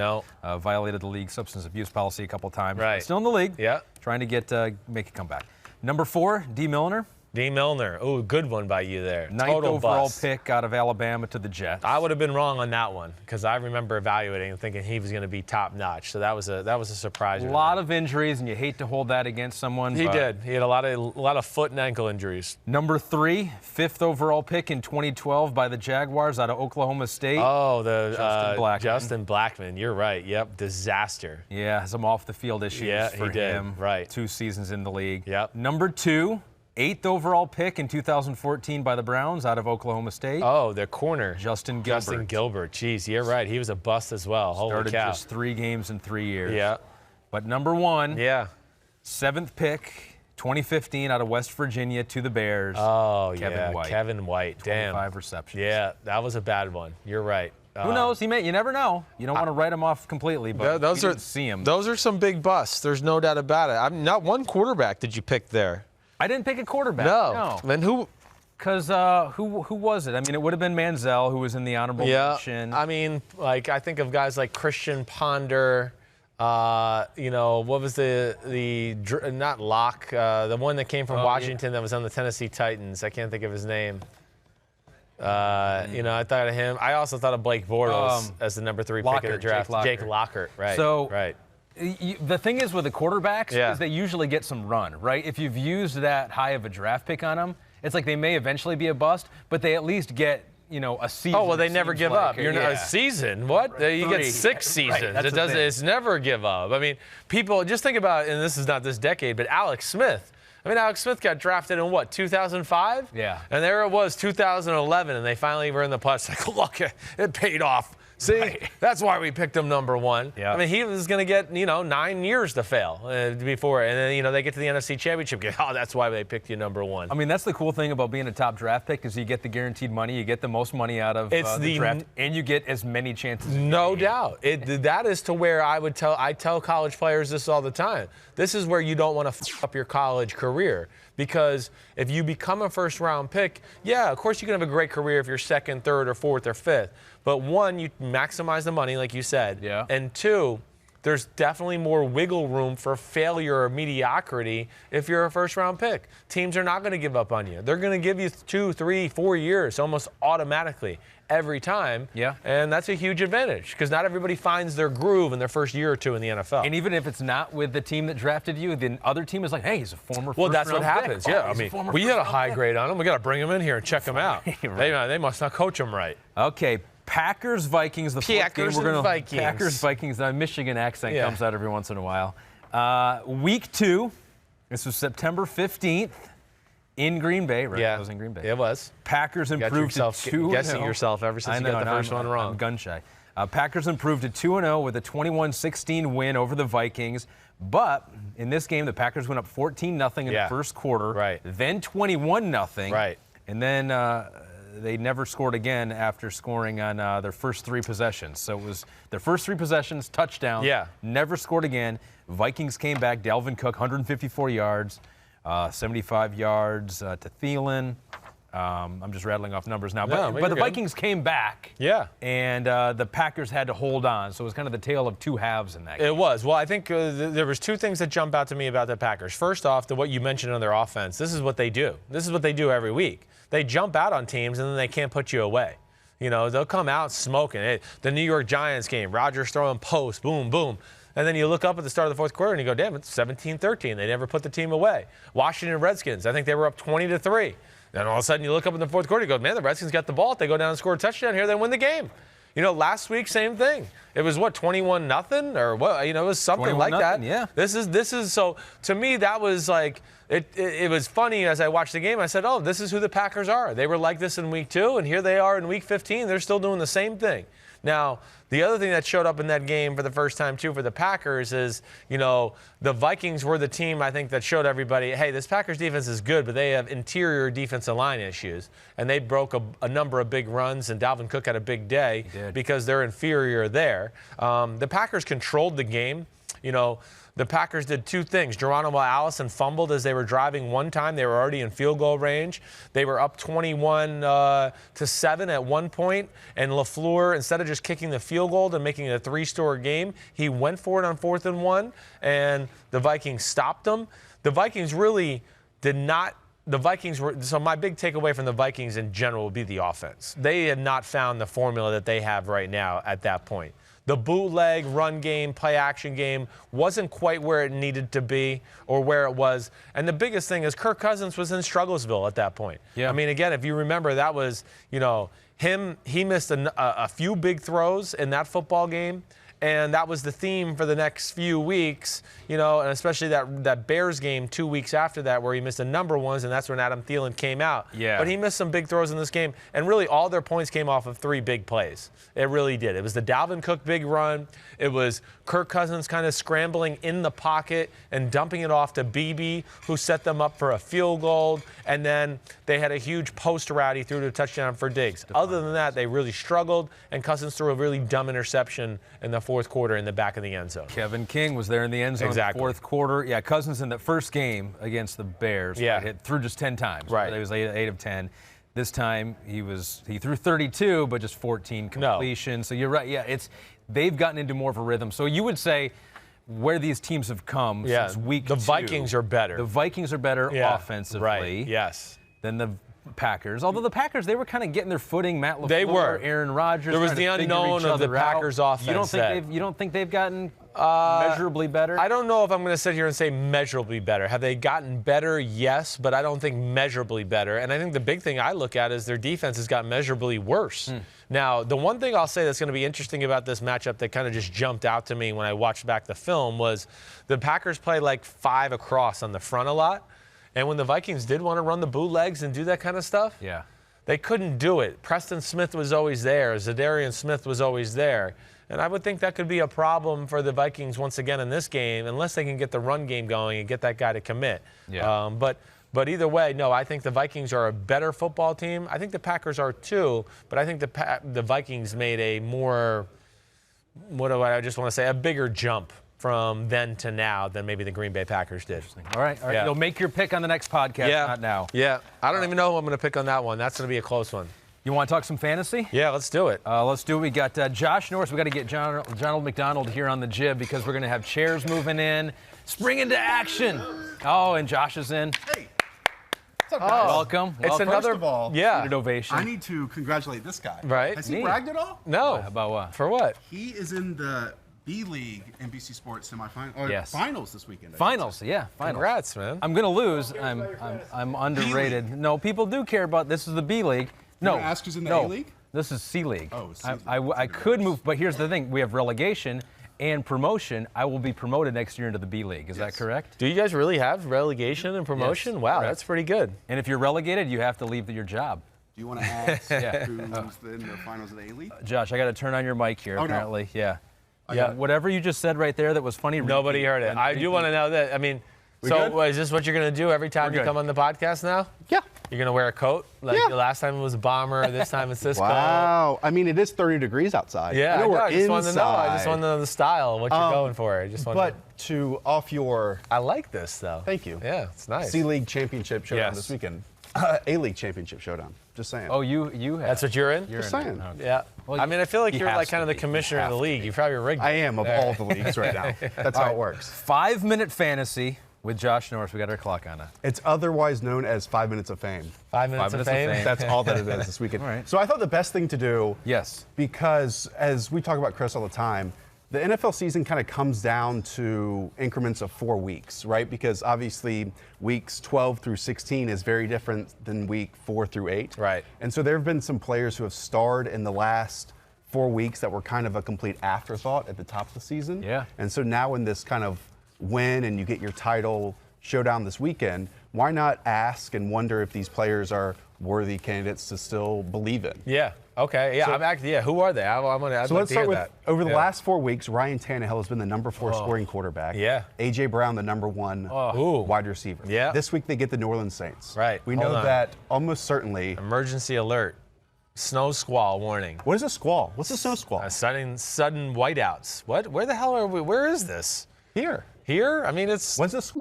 violated the league substance abuse policy a couple times. Right. But still in the league. Yeah. Trying to make a comeback. Number 4, D. Milner. D. Milner. Ooh, good one by you there. 9th Total overall bust. pick out of Alabama to the Jets. I would have been wrong on that one because I remember evaluating and thinking he was going to be top notch. So that was a surprise. A lot of injuries, and you hate to hold that against someone. He but did. He had a lot of foot and ankle injuries. Number 3, 5th overall pick in 2012 by the Jaguars out of Oklahoma State. Oh, the Justin Blackmon. Justin Blackmon. You're right. Yep, disaster. Yeah, some off the field issues Yeah, for he did. him. Right. 2 seasons in the league. Yep. Number 2, 8th overall pick in 2014 by the Browns out of Oklahoma State. Oh, their corner. Justin Gilbert. Justin Gilbert. Jeez, you're right. He was a bust as well. Holy Started cow. just 3 games in 3 years. Yeah. But number 1, Yeah. 7th pick, 2015 out of West Virginia to the Bears. Oh, Kevin White. Kevin White. Damn. 5 receptions. Yeah, that was a bad one. You're right. Who knows? You never know. You don't want to write him off completely, but those you are didn't see him. Those are some big busts. There's no doubt about it. I'm not one quarterback did you pick there? I didn't pick a quarterback. No. Then who? Because who was it? I mean, it would have been Manziel, who was in the honorable mention. I mean, like I think of guys like Christian Ponder. What was the not Locke, the one that came from Washington that was on the Tennessee Titans. I can't think of his name. I thought of him. I also thought of Blake Bortles as the number 3 pick of the draft. Jake Lockert. Right. So, right. The thing is with the quarterbacks Yeah. is they usually get some run, right? If you've used that high of a draft pick on them, it's like they may eventually be a bust, but they at least get, a season. Oh, well, they never seems give like. up. You're not a season. What? You get 6 seasons. Right, that's the thing. It's never give up. I mean, people just think about, and this is not this decade, but Alex Smith. Alex Smith got drafted in 2005? Yeah. And there it was, 2011, and they finally were in the playoffs. Like, look, it paid off. See, that's why we picked him number 1. Yeah. He was going to get, 9 years to fail before. And then, they get to the NFC Championship game. Oh, that's why they picked you number 1. That's the cool thing about being a top draft pick is you get the guaranteed money, you get the most money out of the draft, and you get as many chances. No doubt. That is to where I tell college players this all the time. This is where you don't want to f up your college career. Because if you become a first-round pick, yeah, of course you can have a great career if you're 2nd, 3rd, or 4th, or 5th. But 1, you maximize the money, like you said. Yeah. And 2, there's definitely more wiggle room for failure or mediocrity if you're a first-round pick. Teams are not going to give up on you. They're going to give you 2, 3, 4 years almost automatically every time. Yeah. And that's a huge advantage because not everybody finds their groove in their first year or 2 in the NFL. And even if it's not with the team that drafted you, the other team is like, hey, he's a former Well, that's what first-round happens. pick. Yeah, we had a high grade on him. We got to bring him in here and check him out. They must not coach him right. Okay, Packers Vikings. The fourth Packers game we're and gonna Vikings. Packers Vikings. The Michigan accent comes out every once in a while. Week 2. This was September 15th in Green Bay. Right? Yeah, it was in Green Bay. It was. Packers improved to 2-0. Guessing yourself ever since you got the first one wrong. I'm gun shy. Packers improved to 2-0 with a 21-16 win over the Vikings. But in this game, the Packers went up 14-0 in the first quarter. Right. Then 21-0. Right. And then they never scored again after scoring on their first 3 possessions. So it was their first 3 possessions, touchdown. Yeah. Never scored again. Vikings came back. Dalvin Cook, 154 yards, 75 yards to Thielen. I'm just rattling off numbers now. But the Vikings came back. Yeah. And the Packers had to hold on. So it was kind of the tale of 2 halves in that game. It was. Well, I think there was 2 things that jump out to me about the Packers. First off, what you mentioned on their offense. This is what they do. This is what they do every week. They jump out on teams, and then they can't put you away. You know, they'll come out smoking. The New York Giants game, Rodgers throwing post, boom, boom. And then you look up at the start of the fourth quarter, and you go, damn, it's 17-13. They never put the team away. Washington Redskins, I think they were up 20-3. Then all of a sudden you look up in the fourth quarter, you go, man, the Redskins got the ball. If they go down and score a touchdown here, they win the game. You know, last week, same thing. It was, 21-0 or what? You know, it was something like that. Yeah. This is so, to me, that was like, it was funny as I watched the game. I said, oh, this is who the Packers are. They were like this in week 2, and here they are in week 15. They're still doing the same thing. Now, the other thing that showed up in that game for the first time, too, for the Packers is, you know, the Vikings were the team, I think, that showed everybody, hey, this Packers defense is good, but they have interior defensive line issues. And they broke a number of big runs, and Dalvin Cook had a big day because they're inferior there. The Packers controlled the game. You know, the Packers did 2 things. Geronimo Allison fumbled as they were driving one time. They were already in field goal range. They were up 21-7 at one point, and LaFleur, instead of just kicking the field goal and making it a 3-score game, he went for it on 4th and 1, and the Vikings stopped them. The Vikings really did not. The Vikings were, so my big takeaway from the Vikings in general would be the offense. They had not found the formula that they have right now at that point. The bootleg, run game, play action game wasn't quite where it needed to be or where it was. And the biggest thing is Kirk Cousins was in Strugglesville at that point. Yeah. I mean, again, if you remember, that was, you know, he missed a few big throws in that football game. And that was the theme for the next few weeks, you know, and especially that Bears game 2 weeks after that where he missed a number of ones, and that's when Adam Thielen came out. Yeah. But he missed some big throws in this game, and really all their points came off of 3 big plays. It really did. It was the Dalvin Cook big run. It was Kirk Cousins kind of scrambling in the pocket and dumping it off to Beebe, who set them up for a field goal, and then they had a huge post route he threw to a touchdown for Diggs. Other than that, they really struggled, and Cousins threw a really dumb interception in the fourth quarter in the back of the end zone. Kevin King was there in the end zone in the fourth quarter. Yeah, Cousins in the first game against the Bears threw just 10 times. Right. It was 8 of 10. This time he threw 32, but just 14 completions. So you're right. Yeah, they've gotten into more of a rhythm. So you would say where these teams have come since week 2. The Vikings are better. The Vikings are better offensively. Right. Yes. Than the Packers. Although the Packers, they were kind of getting their footing. Matt LaFleur, they were. Aaron Rodgers. There was the unknown of the Packers offense. You don't think they've gotten measurably better? I don't know if I'm going to sit here and say measurably better. Have they gotten better? Yes, but I don't think measurably better. And I think the big thing I look at is their defense has got measurably worse. Now, the one thing I'll say that's going to be interesting about this matchup that kind of just jumped out to me when I watched back the film was the Packers play like 5 across on the front a lot. And when the Vikings did want to run the bootlegs and do that kind of stuff, they couldn't do it. Preston Smith was always there. Zadarian Smith was always there. And I would think that could be a problem for the Vikings once again in this game, unless they can get the run game going and get that guy to commit. Yeah. But either way, no, I think the Vikings are a better football team. I think the Packers are too, but I think the Vikings made a more, what do I just want to say, a bigger jump from then to now than maybe the Green Bay Packers did. All right. Yeah. You'll make your pick on the next podcast, not now. Yeah. I don't even know who I'm going to pick on that one. That's going to be a close one. You want to talk some fantasy? Yeah, let's do it. Let's do it. We got Josh Norris. We got to get Johnald McDonald here on the jib because we're going to have chairs moving in. Spring into action. Oh, and Josh is in. Hey. What's up, guys? Welcome. It's another, first of all, ovation. I need to congratulate this guy. Right. Has he bragged at all? No. About what? For what? He is in the B-League NBC Sports semifinals, finals this weekend. Finals. Finals. Congrats, man. I'm going to lose. I'm underrated. No, people do care about this. Is the B-League. No. You're gonna ask who's in the A-League? This is C League. Oh, C League. I could move, but here's the thing: we have relegation and promotion. I will be promoted next year into the B League. Is that correct? Do you guys really have relegation and promotion? Yes, wow, correct. that's pretty good. And if you're relegated, you have to leave your job. Do you want to ask who's in the finals of the A-League? Josh, I got to turn on your mic here. Oh, apparently, no. yeah. Yeah. Whatever you just said right there that was funny. Nobody heard it. I do want to know that. I mean, so is this what you're going to do every time you come on the podcast now? Yeah. You're going to wear a coat? Like the last time it was a bomber, this time it's this coat? Wow. I mean, it is 30 degrees outside. Yeah, I just wanted to know. I just wanted to know the style, what you're going for. To off your... I like this, though. Thank you. Yeah, it's nice. C-League Championship Showdown this weekend. A-League Championship Showdown. Just saying. Oh, you have. That's what you're in? Just saying. Okay. Yeah. Well, I mean, I feel like he you're has like kind of the commissioner of the league. You probably rigged it. I am of all the leagues right now. That's how it works. 5-minute fantasy with Josh Norris. We got our clock on it. It's otherwise known as 5 minutes of fame. 5 minutes of fame? That's all that it is this weekend. All right. So I thought the best thing to do, Yes. because as we talk about Chris all the time, the NFL season kind of comes down to increments of 4 weeks, right? Because obviously weeks 12 through 16 is very different than week 4 through 8. Right. And so there have been some players who have starred in the last 4 weeks that were kind of a complete afterthought at the top of the season. Yeah. And so now in this kind of win and you get your title showdown this weekend, why not ask and wonder if these players are worthy candidates to still believe in? Yeah. Okay. Yeah. So, who are they? I'd so like let's to hear start with that. over the last 4 weeks, Ryan Tannehill has been the number 4 scoring quarterback. Yeah. A.J. Brown, the number 1 wide receiver. Yeah. This week they get the New Orleans Saints. Right. We Hold know on. that almost certainly. Emergency alert. Snow squall warning. What is a squall? What's a snow squall? Sudden whiteouts. What? Where the hell are we? Where is this? Here. Here? I mean, it's When's this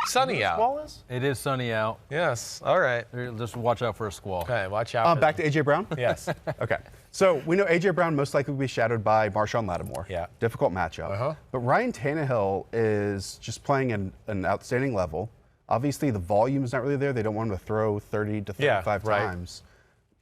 sunny out. squall is? It is sunny out. Yes. All right. Just watch out for a squall. Okay. Watch out. Back to A.J. Brown? Yes. Okay. So we know A.J. Brown most likely will be shadowed by Marshawn Lattimore. Yeah. Difficult matchup. But Ryan Tannehill is just playing an outstanding level. Obviously, the volume is not really there. They don't want him to throw 30 to 35 times.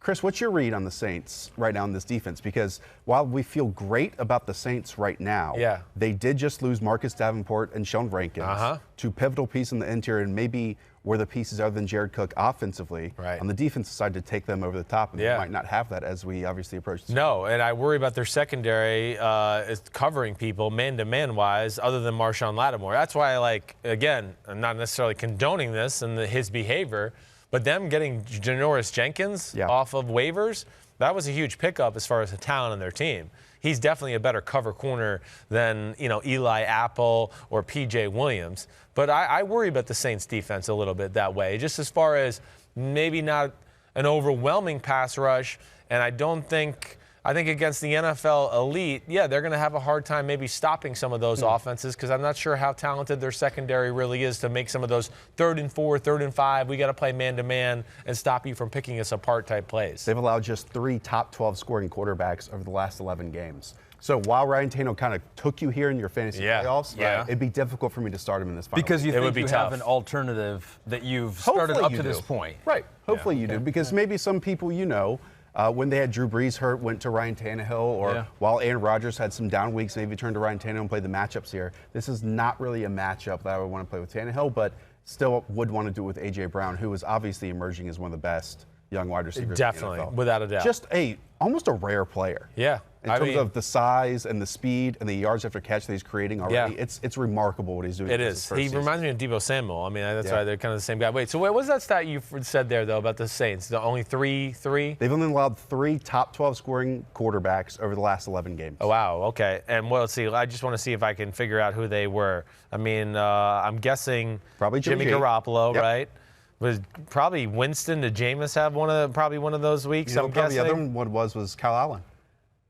Chris, what's your read on the Saints right now in this defense? Because while we feel great about the Saints right now, they did just lose Marcus Davenport and Sean Rankins, two pivotal pieces in the interior, and maybe were the pieces other than Jared Cook offensively on the defensive side to take them over the top, and they might not have that as we obviously approach this. No, and I worry about their secondary is covering people man-to-man wise other than Marshawn Lattimore. That's why, I'm not necessarily condoning this and his behavior, but them getting Janoris Jenkins off of waivers, that was a huge pickup as far as the talent on their team. He's definitely a better cover corner than Eli Apple or P.J. Williams. But I worry about the Saints defense a little bit that way, just as far as maybe not an overwhelming pass rush. And I think against the NFL elite, they're going to have a hard time maybe stopping some of those offenses because I'm not sure how talented their secondary really is to make some of those 3rd and 4, 3rd and 5, we got to play man-to-man and stop you from picking us apart type plays. They've allowed just 3 top 12 scoring quarterbacks over the last 11 games. So while Ryan Tannehill kind of took you here in your fantasy playoffs, it'd be difficult for me to start him in this final. Because you think you have an alternative that you've started up to this point. Right. Hopefully you do. Because maybe some people when they had Drew Brees hurt, went to Ryan Tannehill, or while Aaron Rodgers had some down weeks, maybe turned to Ryan Tannehill and played the matchups here. This is not really a matchup that I would want to play with Tannehill, but still would want to do it with A.J. Brown, who is obviously emerging as one of the best young wide receivers Definitely, in the NFL. Without a doubt. Just almost a rare player. Yeah. In terms of the size and the speed and the yards after catch that he's creating already, it's remarkable what he's doing. It is. He reminds me of Deebo Samuel. I mean, that's why they're kind of the same guy. Wait, so what was that stat you said there, though, about the Saints? The only three? They've only allowed 3 top 12 scoring quarterbacks over the last 11 games. Oh, wow. Okay. And let's see. I just want to see if I can figure out who they were. I mean, I'm guessing probably Jimmy Garoppolo, right? Was probably Winston to Jameis have one of those weeks? I'm guessing. The other one was Kyle Allen.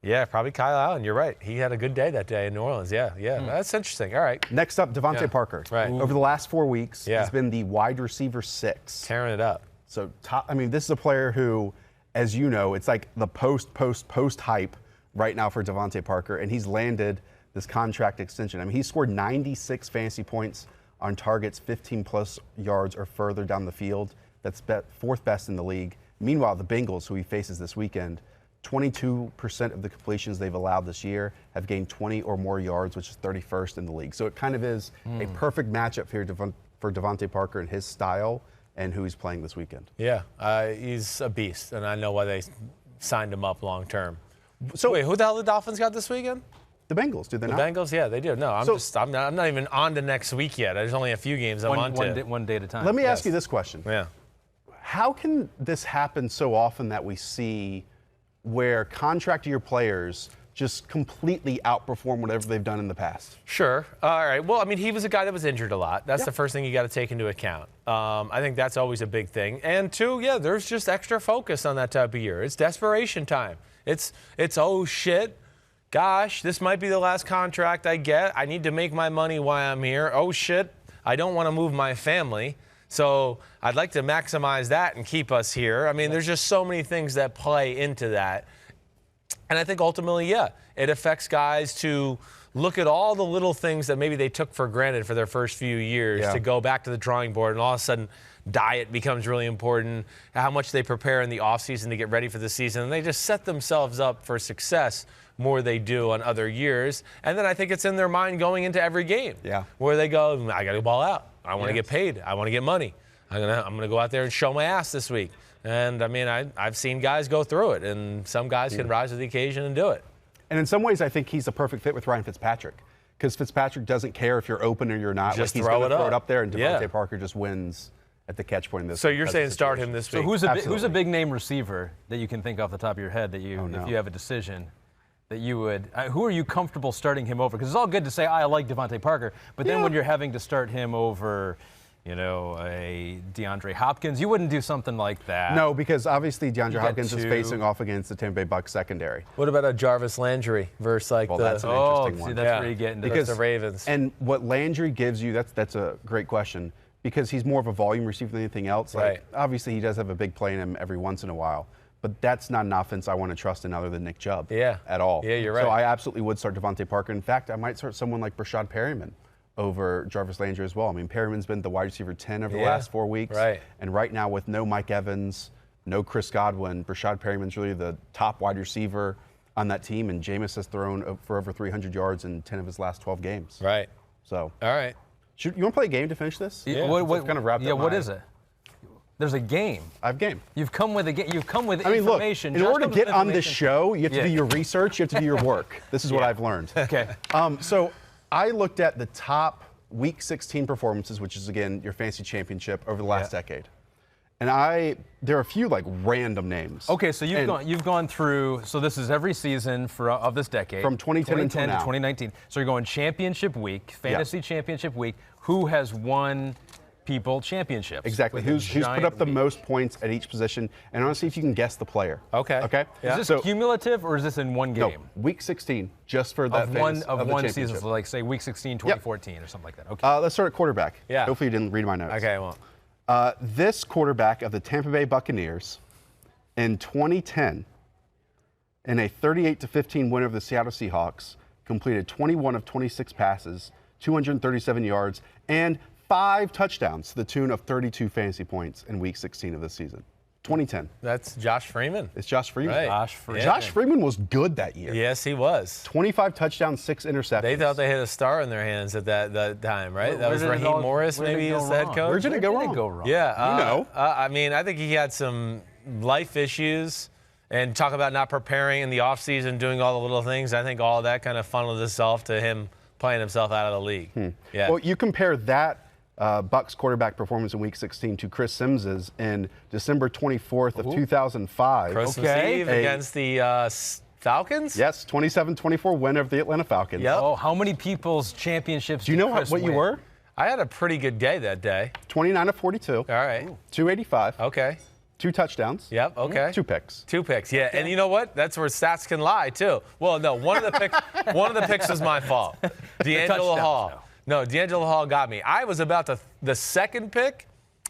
Yeah, probably Kyle Allen. You're right. He had a good day that day in New Orleans. Yeah. That's interesting. All right. Next up, DeVante Parker. Right. Over the last 4 weeks, he's been the wide receiver 6. Tearing it up. So, this is a player who, as you know, it's like the post hype right now for DeVante Parker, and he's landed this contract extension. I mean, he scored 96 fantasy points on targets 15-plus yards or further down the field. That's 4th best in the league. Meanwhile, the Bengals, who he faces this weekend, 22% of the completions they've allowed this year have gained 20 or more yards, which is 31st in the league. So it kind of is a perfect matchup here for DeVante Parker and his style and who he's playing this weekend. Yeah, he's a beast, and I know why they signed him up long term. So wait, who the hell the Dolphins got this weekend? The Bengals, do they not? The Bengals, yeah, they do. No, I'm not even on to next week yet. There's only a few games I'm on to. One day at a time. Let me ask you this question. Yeah. How can this happen so often that we see where contract year players just completely outperform whatever they've done in the past? Sure. All right. Well, I mean, he was a guy that was injured a lot. That's the first thing you got to take into account. I think that's always a big thing. And two, yeah, there's just extra focus on that type of year. It's desperation time. It's oh shit, gosh, this might be the last contract I get. I need to make my money while I'm here. Oh shit, I don't want to move my family. So I'd like to maximize that and keep us here. I mean, there's just so many things that play into that. And I think ultimately, yeah, it affects guys to look at all the little things that maybe they took for granted for their first few years to go back to the drawing board, and all of a sudden diet becomes really important, how much they prepare in the offseason to get ready for the season. And they just set themselves up for success more they do on other years. And then I think it's in their mind going into every game where they go, I got to ball out. I want to get paid. I want to get money. I'm gonna go out there and show my ass this week. And, I mean, I've seen guys go through it, and some guys can rise to the occasion and do it. And in some ways, I think he's a perfect fit with Ryan Fitzpatrick, because Fitzpatrick doesn't care if you're open or you're not. Just he's throw going to throw it up there, and DeVante Yeah. Parker just wins at the catch point in this. So you're saying start him this week? So who's a big name receiver that you can think off the top of your head that if you have a decision that you would, who are you comfortable starting him over? Because it's all good to say, I like DeVante Parker, but then when you're having to start him over, you know, a DeAndre Hopkins, you wouldn't do something like that. No, because obviously DeAndre Hopkins is facing off against the Tampa Bay Bucs secondary. What about a Jarvis Landry versus that's an interesting one. That's where you get into because the Ravens. And what Landry gives you, that's a great question, because he's more of a volume receiver than anything else. Like, obviously, he does have a big play in him every once in a while, but that's not an offense I want to trust in other than Nick Chubb at all. Yeah, you're right. So I absolutely would start DeVante Parker. In fact, I might start someone like Brashad Perryman over Jarvis Landry as well. I mean, Perryman's been the wide receiver 10 over the last 4 weeks. And right now, with no Mike Evans, no Chris Godwin, Brashad Perryman's really the top wide receiver on that team, and Jameis has thrown for over 300 yards in 10 of his last 12 games. So. All right. You want to play a game to finish this? Yeah. What kind of wrap up what is it? There's a game. I have a game. You've come with a game. You've come with Look, information. in order to get on this show, you have to do your research. You have to do your work. This is what I've learned. Okay. So I looked at the top Week 16 performances, which is, again, your fantasy championship over the last decade. And there are a few, like, random names. Okay, so you've gone through, so this is every season of this decade. From 2010 to 2019. So you're going championship week, fantasy championship week. Who has won people championships? Exactly. Who's put up the most points at each position, and honestly, if you can guess the player. Okay. Is this cumulative, or is this in one game? No, Week 16, just for that of one season, so like say Week 16, 2014 or something like that. Okay. Let's start at quarterback. Yeah. Hopefully you didn't read my notes. Okay, I won't. This quarterback of the Tampa Bay Buccaneers in 2010, in a 38-15 win over the Seattle Seahawks, completed 21 of 26 passes, 237 yards, and 5 touchdowns to the tune of 32 fantasy points in Week 16 of this season. 2010. That's Josh Freeman. It's Josh Freeman. Right. Josh Freeman was good that year. Yes, he was. 25 touchdowns, 6 interceptions. They thought they had a star in their hands at that time, right? That was Raheem Morris, maybe, as the head coach. Where did it go wrong? Yeah. I mean, I think he had some life issues. And talk about not preparing in the offseason, doing all the little things. I think all of that kind of funneled itself to him playing himself out of the league. Yeah. Well, you compare that Bucs quarterback performance in Week 16 to Chris Simms's in December 24th of 2005. Christmas Eve against the Falcons? Yes, 27-24 win over the Atlanta Falcons. Yep. Oh, how many people's championships? Do you know what you were? I had a pretty good day that day. 29 of 42. All right. 285. Okay. 2 touchdowns. Yep. Okay. 2 picks. 2 picks. Yeah. And you know what? That's where stats can lie too. Well, no. One of the picks was my fault. D'Angelo Hall. No, D'Angelo Hall got me. I was about the second pick.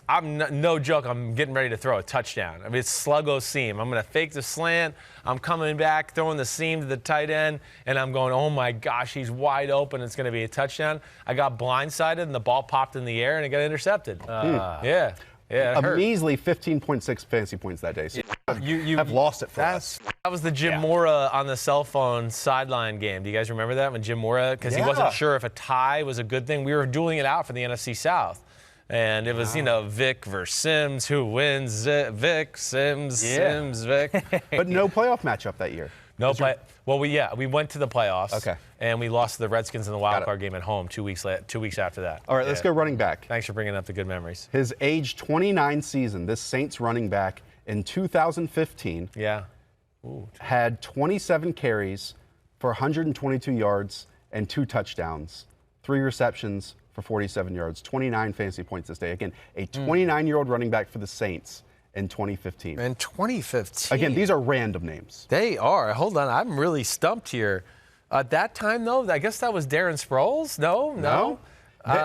I'm no joke. I'm getting ready to throw a touchdown. I mean, it's sluggo seam. I'm going to fake the slant. I'm coming back, throwing the seam to the tight end, and I'm going, oh my gosh, he's wide open. It's going to be a touchdown. I got blindsided, and the ball popped in the air, and it got intercepted. Yeah. Yeah, a measly 15.6 fantasy points that day. So you have lost it for us. That was the Jim Mora on the cell phone sideline game. Do you guys remember that when Jim Mora? Because he wasn't sure if a tie was a good thing. We were dueling it out for the NFC South. And it was, Vic versus Simms. Who wins? Vic, Simms, Simms, Vic. But no playoff matchup that year. No play. Well, we went to the playoffs. Okay. And we lost to the Redskins in the wild card game at home 2 weeks after that. All right, let's go running back. Thanks for bringing up the good memories. His age 29 season, this Saints running back in 2015 had 27 carries for 122 yards and 2 touchdowns, 3 receptions for 47 yards, 29 fantasy points this day. Again, a 29-year-old running back for the Saints in 2015. In 2015. Again, these are random names. They are. Hold on, I'm really stumped here. At that time, though, I guess that was Darren Sproles? No.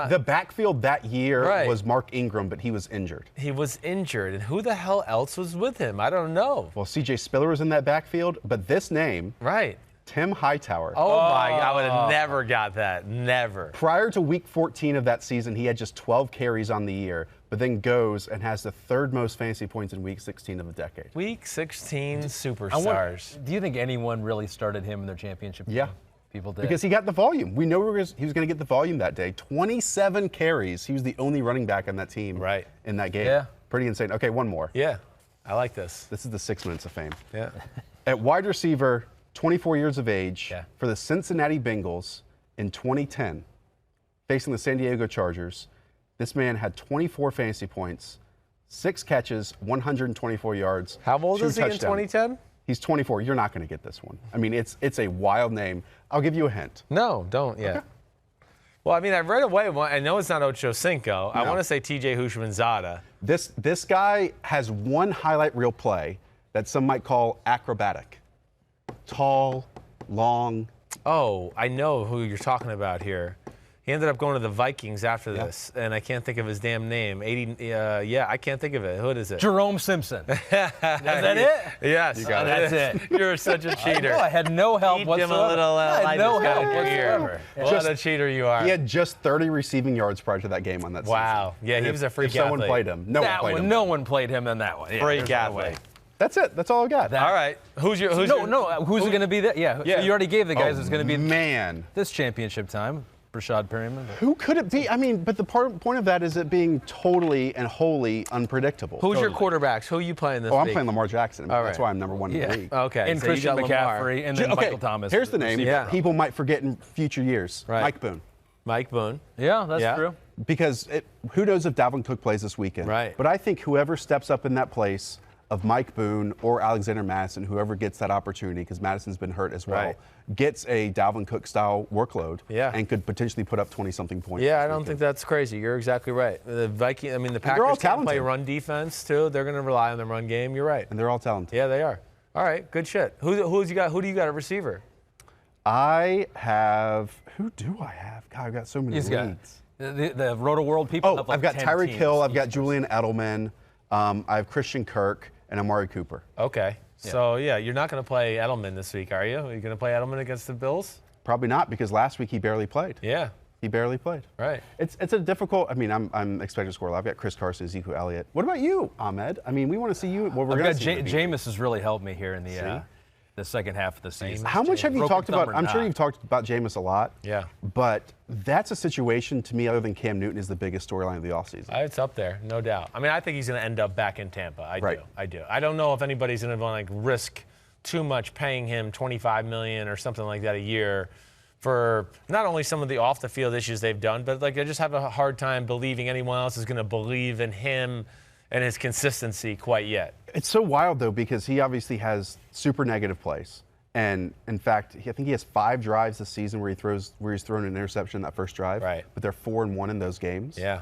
The backfield that year was Mark Ingram, but he was injured. He was injured. And who the hell else was with him? I don't know. Well, C.J. Spiller was in that backfield, but this name, Tim Hightower. Oh, my God. I would have never got that. Never. Prior to week 14 of that season, he had just 12 carries on the year, but then goes and has the 3rd most fantasy points in week 16 of the decade. Week 16 superstars. Do you think anyone really started him in their championship game? Yeah. People did. Because he got the volume. We know he was going to get the volume that day. 27 carries. He was the only running back on that team in that game. Yeah. Pretty insane. Okay, one more. Yeah. I like this. This is the 6 minutes of fame. Yeah. At wide receiver, 24 years of age, for the Cincinnati Bengals in 2010, facing the San Diego Chargers, this man had 24 fantasy points, 6 catches, 124 yards. How old 2 is he touchdowns. in 2010? He's 24. You're not going to get this one. I mean, it's a wild name. I'll give you a hint. No, don't yet. Okay. Well, I mean, I read away. I know it's not Ocho Cinco. No. I want to say T.J. Houshmandzadeh. This guy has one highlight reel play that some might call acrobatic. Tall, long. Oh, I know who you're talking about here. He ended up going to the Vikings after this, and I can't think of his damn name. I can't think of it. Who is it? Jerome Simpson. Is that it? Yes. That's it. You're such a cheater. I had no help Eat whatsoever. him a little I had no help whatsoever. What a cheater you are. He had just 30 receiving yards prior to that game on that season. Wow. Yeah, he was a freak athlete. If someone played him. No one played him in that one. Yeah, freak athlete. That's it. That's all I got. All right. Who's it going to be that? Yeah. So you already gave the guys who's going to be this championship time. Rashad Perryman. Who could it be? I mean, but the point of that is it being totally and wholly unpredictable. Who's your quarterbacks? Who are you playing this week? I'm playing Lamar Jackson. That's why I'm number 1 in the league. Okay. And so Christian McCaffrey and then Michael Thomas. Here's the name people might forget in future years. Mike Boone. Mike Boone. Yeah, that's true. Because who knows if Dalvin Cook plays this weekend. Right. But I think whoever steps up in that place of Mike Boone or Alexander Madison, whoever gets that opportunity, because Madison's been hurt as well, gets a Dalvin Cook-style workload and could potentially put up 20-something points. Yeah, I don't think that's crazy. You're exactly right. The Packers can play run defense, too. They're going to rely on the run game. You're right. And they're all talented. Yeah, they are. All right, good shit. Who do you got at receiver? I have – who do I have? God, I've got so many leads. The Roto World people have I've got Tyreek Hill. I've got Julian Edelman. I have Christian Kirk. And Amari Cooper. Okay. Yeah. So, you're not going to play Edelman this week, are you? Are you going to play Edelman against the Bills? Probably not, because last week he barely played. Yeah. He barely played. Right. It's a difficult – I mean, I'm expecting to score a lot. I've got Chris Carson, Ezekiel Elliott. What about you, Ahmed? I mean, we want to see you. Well, we're going to see Jameis has really helped me here in the second half of the season. How much have you talked about – I'm sure you've talked about Jameis a lot. Yeah. But that's a situation, to me, other than Cam Newton, is the biggest storyline of the offseason. It's up there, no doubt. I mean, I think he's going to end up back in Tampa. I do. I don't know if anybody's going to risk too much paying him $25 million or something like that a year for not only some of the off-the-field issues they've done, but I just have a hard time believing anyone else is going to believe in him and his consistency quite yet. It's so wild, though, because he obviously has super negative plays. And, in fact, I think he has 5 drives this season where he's thrown an interception in that first drive. Right. But they're 4-1 in those games. Yeah.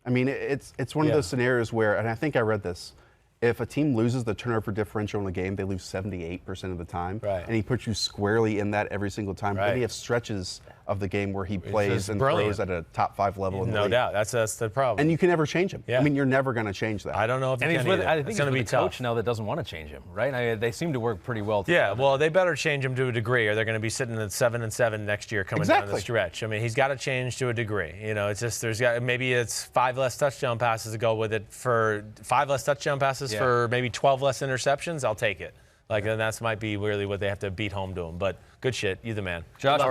I mean, it's one of those scenarios where, and I think I read this, if a team loses the turnover differential in a game, they lose 78% of the time. Right. And he puts you squarely in that every single time. Right. Then he has stretches of the game where he plays and throws at a top 5 level in the league. No doubt. That's the problem. And you can never change him. Yeah. I mean, you're never going to change that. I don't know if and you he's can with, I think it's going to be a coach now that doesn't want to change him, right? I mean, they seem to work pretty well together. Yeah, well, they better change him to a degree, or they're going to be sitting at 7-7 next year coming down the stretch. I mean, he's got to change to a degree. It's just maybe it's 5 less touchdown passes to go with it for 5 less touchdown passes for maybe 12 less interceptions. I'll take it. Like, and that's might be really what they have to beat home to them. But good shit. You the man. Josh,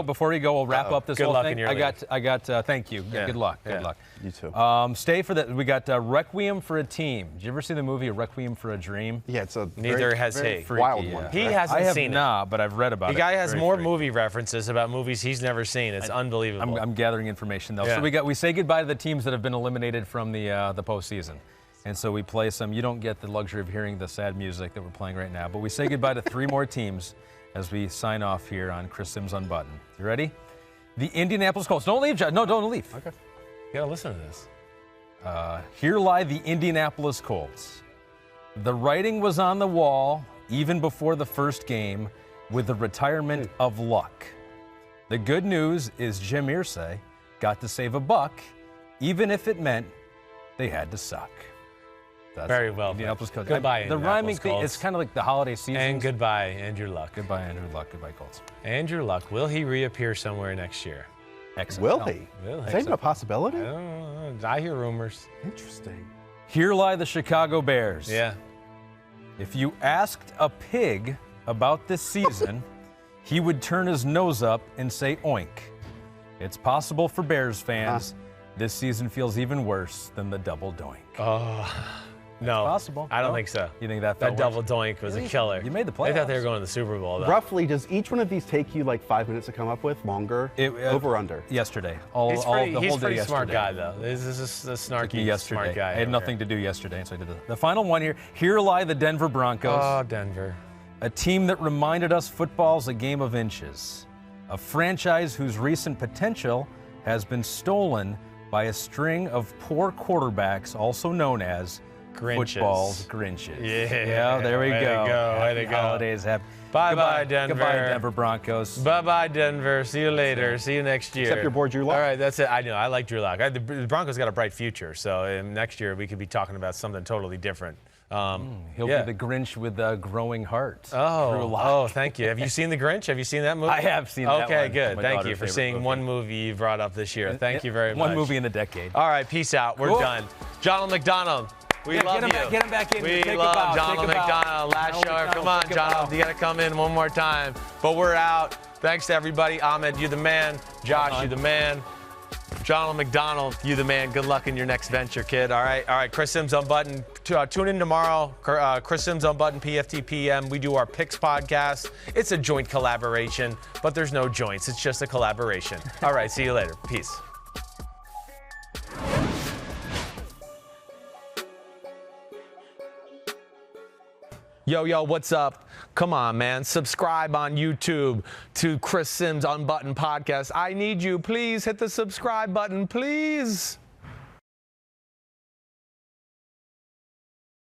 before you go, we'll wrap up this good whole luck thing. in your I got. Thank you. Yeah. Good luck. Good luck. You too. Stay for that. We got Requiem for a Team. Did you ever see the movie Requiem for a Dream? Yeah, it's a neither has he. Wild one. He hasn't seen it. I have not, but I've read about it. The guy has more movie references about movies he's never seen. It's unbelievable. I'm gathering information though. Yeah. So we say goodbye to the teams that have been eliminated from the postseason. And so we play some. You don't get the luxury of hearing the sad music that we're playing right now, but we say goodbye to 3 more teams as we sign off here on Chris Simms Unbuttoned. You ready? The Indianapolis Colts. Don't leave, John. No, don't leave. Okay. You gotta listen to this. Here lie the Indianapolis Colts. The writing was on the wall even before the first game with the retirement of Luck. The good news is Jim Irsay got to save a buck, even if it meant they had to suck. That's very well. Indianapolis Colts. Goodbye, the rhyming thing, it's kind of like the holiday season. And goodbye, Andrew Luck. Goodbye, Andrew Luck. Goodbye, Colts. Andrew Luck, will he reappear somewhere next year? Will he? Is that even a possibility? I don't know. I hear rumors. Interesting. Here lie the Chicago Bears. Yeah. If you asked a pig about this season, he would turn his nose up and say oink. It's possible for Bears fans. This season feels even worse than the double doink. Oh. No, possible. I don't think so. You think that double doink was a killer? You made the playoffs. They thought they were going to the Super Bowl, though. Roughly, does each one of these take you like 5 minutes to come up with? Longer? Over, under? Yesterday. He's a pretty smart guy, though. This is a snarky, smart guy. I had nothing to do yesterday, so I did the final one here. Here lie the Denver Broncos. Oh, Denver. A team that reminded us football's a game of inches. A franchise whose recent potential has been stolen by a string of poor quarterbacks, also known as Grinches. Football's Grinches. Yeah, there we go. Way to go. Holidays happy. Bye-bye, Denver. Goodbye, Denver Broncos. Bye-bye, Denver. See you later. See you next year. Except your boy Drew Lock. All right, that's it. I know. I like Drew Lock. The Broncos got a bright future, so next year we could be talking about something totally different. He'll be the Grinch with a growing heart. Oh, thank you. Have you seen The Grinch? Have you seen that movie? I have seen that one. Okay, good. My Thank you for seeing movie. one movie you brought up this year. Thank you very much. One movie in the decade. All right, peace out. We're done. Johnald McDonald. We love you. Get him back in. We love Johnald McDonald. Last show. Come on, Johnald. You got to come in one more time. But we're out. Thanks to everybody. Ahmed, you the man. Josh, you the man. Johnald McDonald, you the man. Good luck in your next venture, kid. All right. Chris Simms Unbuttoned. Tune in tomorrow. Chris Simms Unbuttoned, PFT PM. We do our picks podcast. It's a joint collaboration, but there's no joints. It's just a collaboration. All right. See you later. Peace. Yo, what's up? Come on, man. Subscribe on YouTube to Chris Simms Unbuttoned Podcast. I need you. Please hit the subscribe button, please.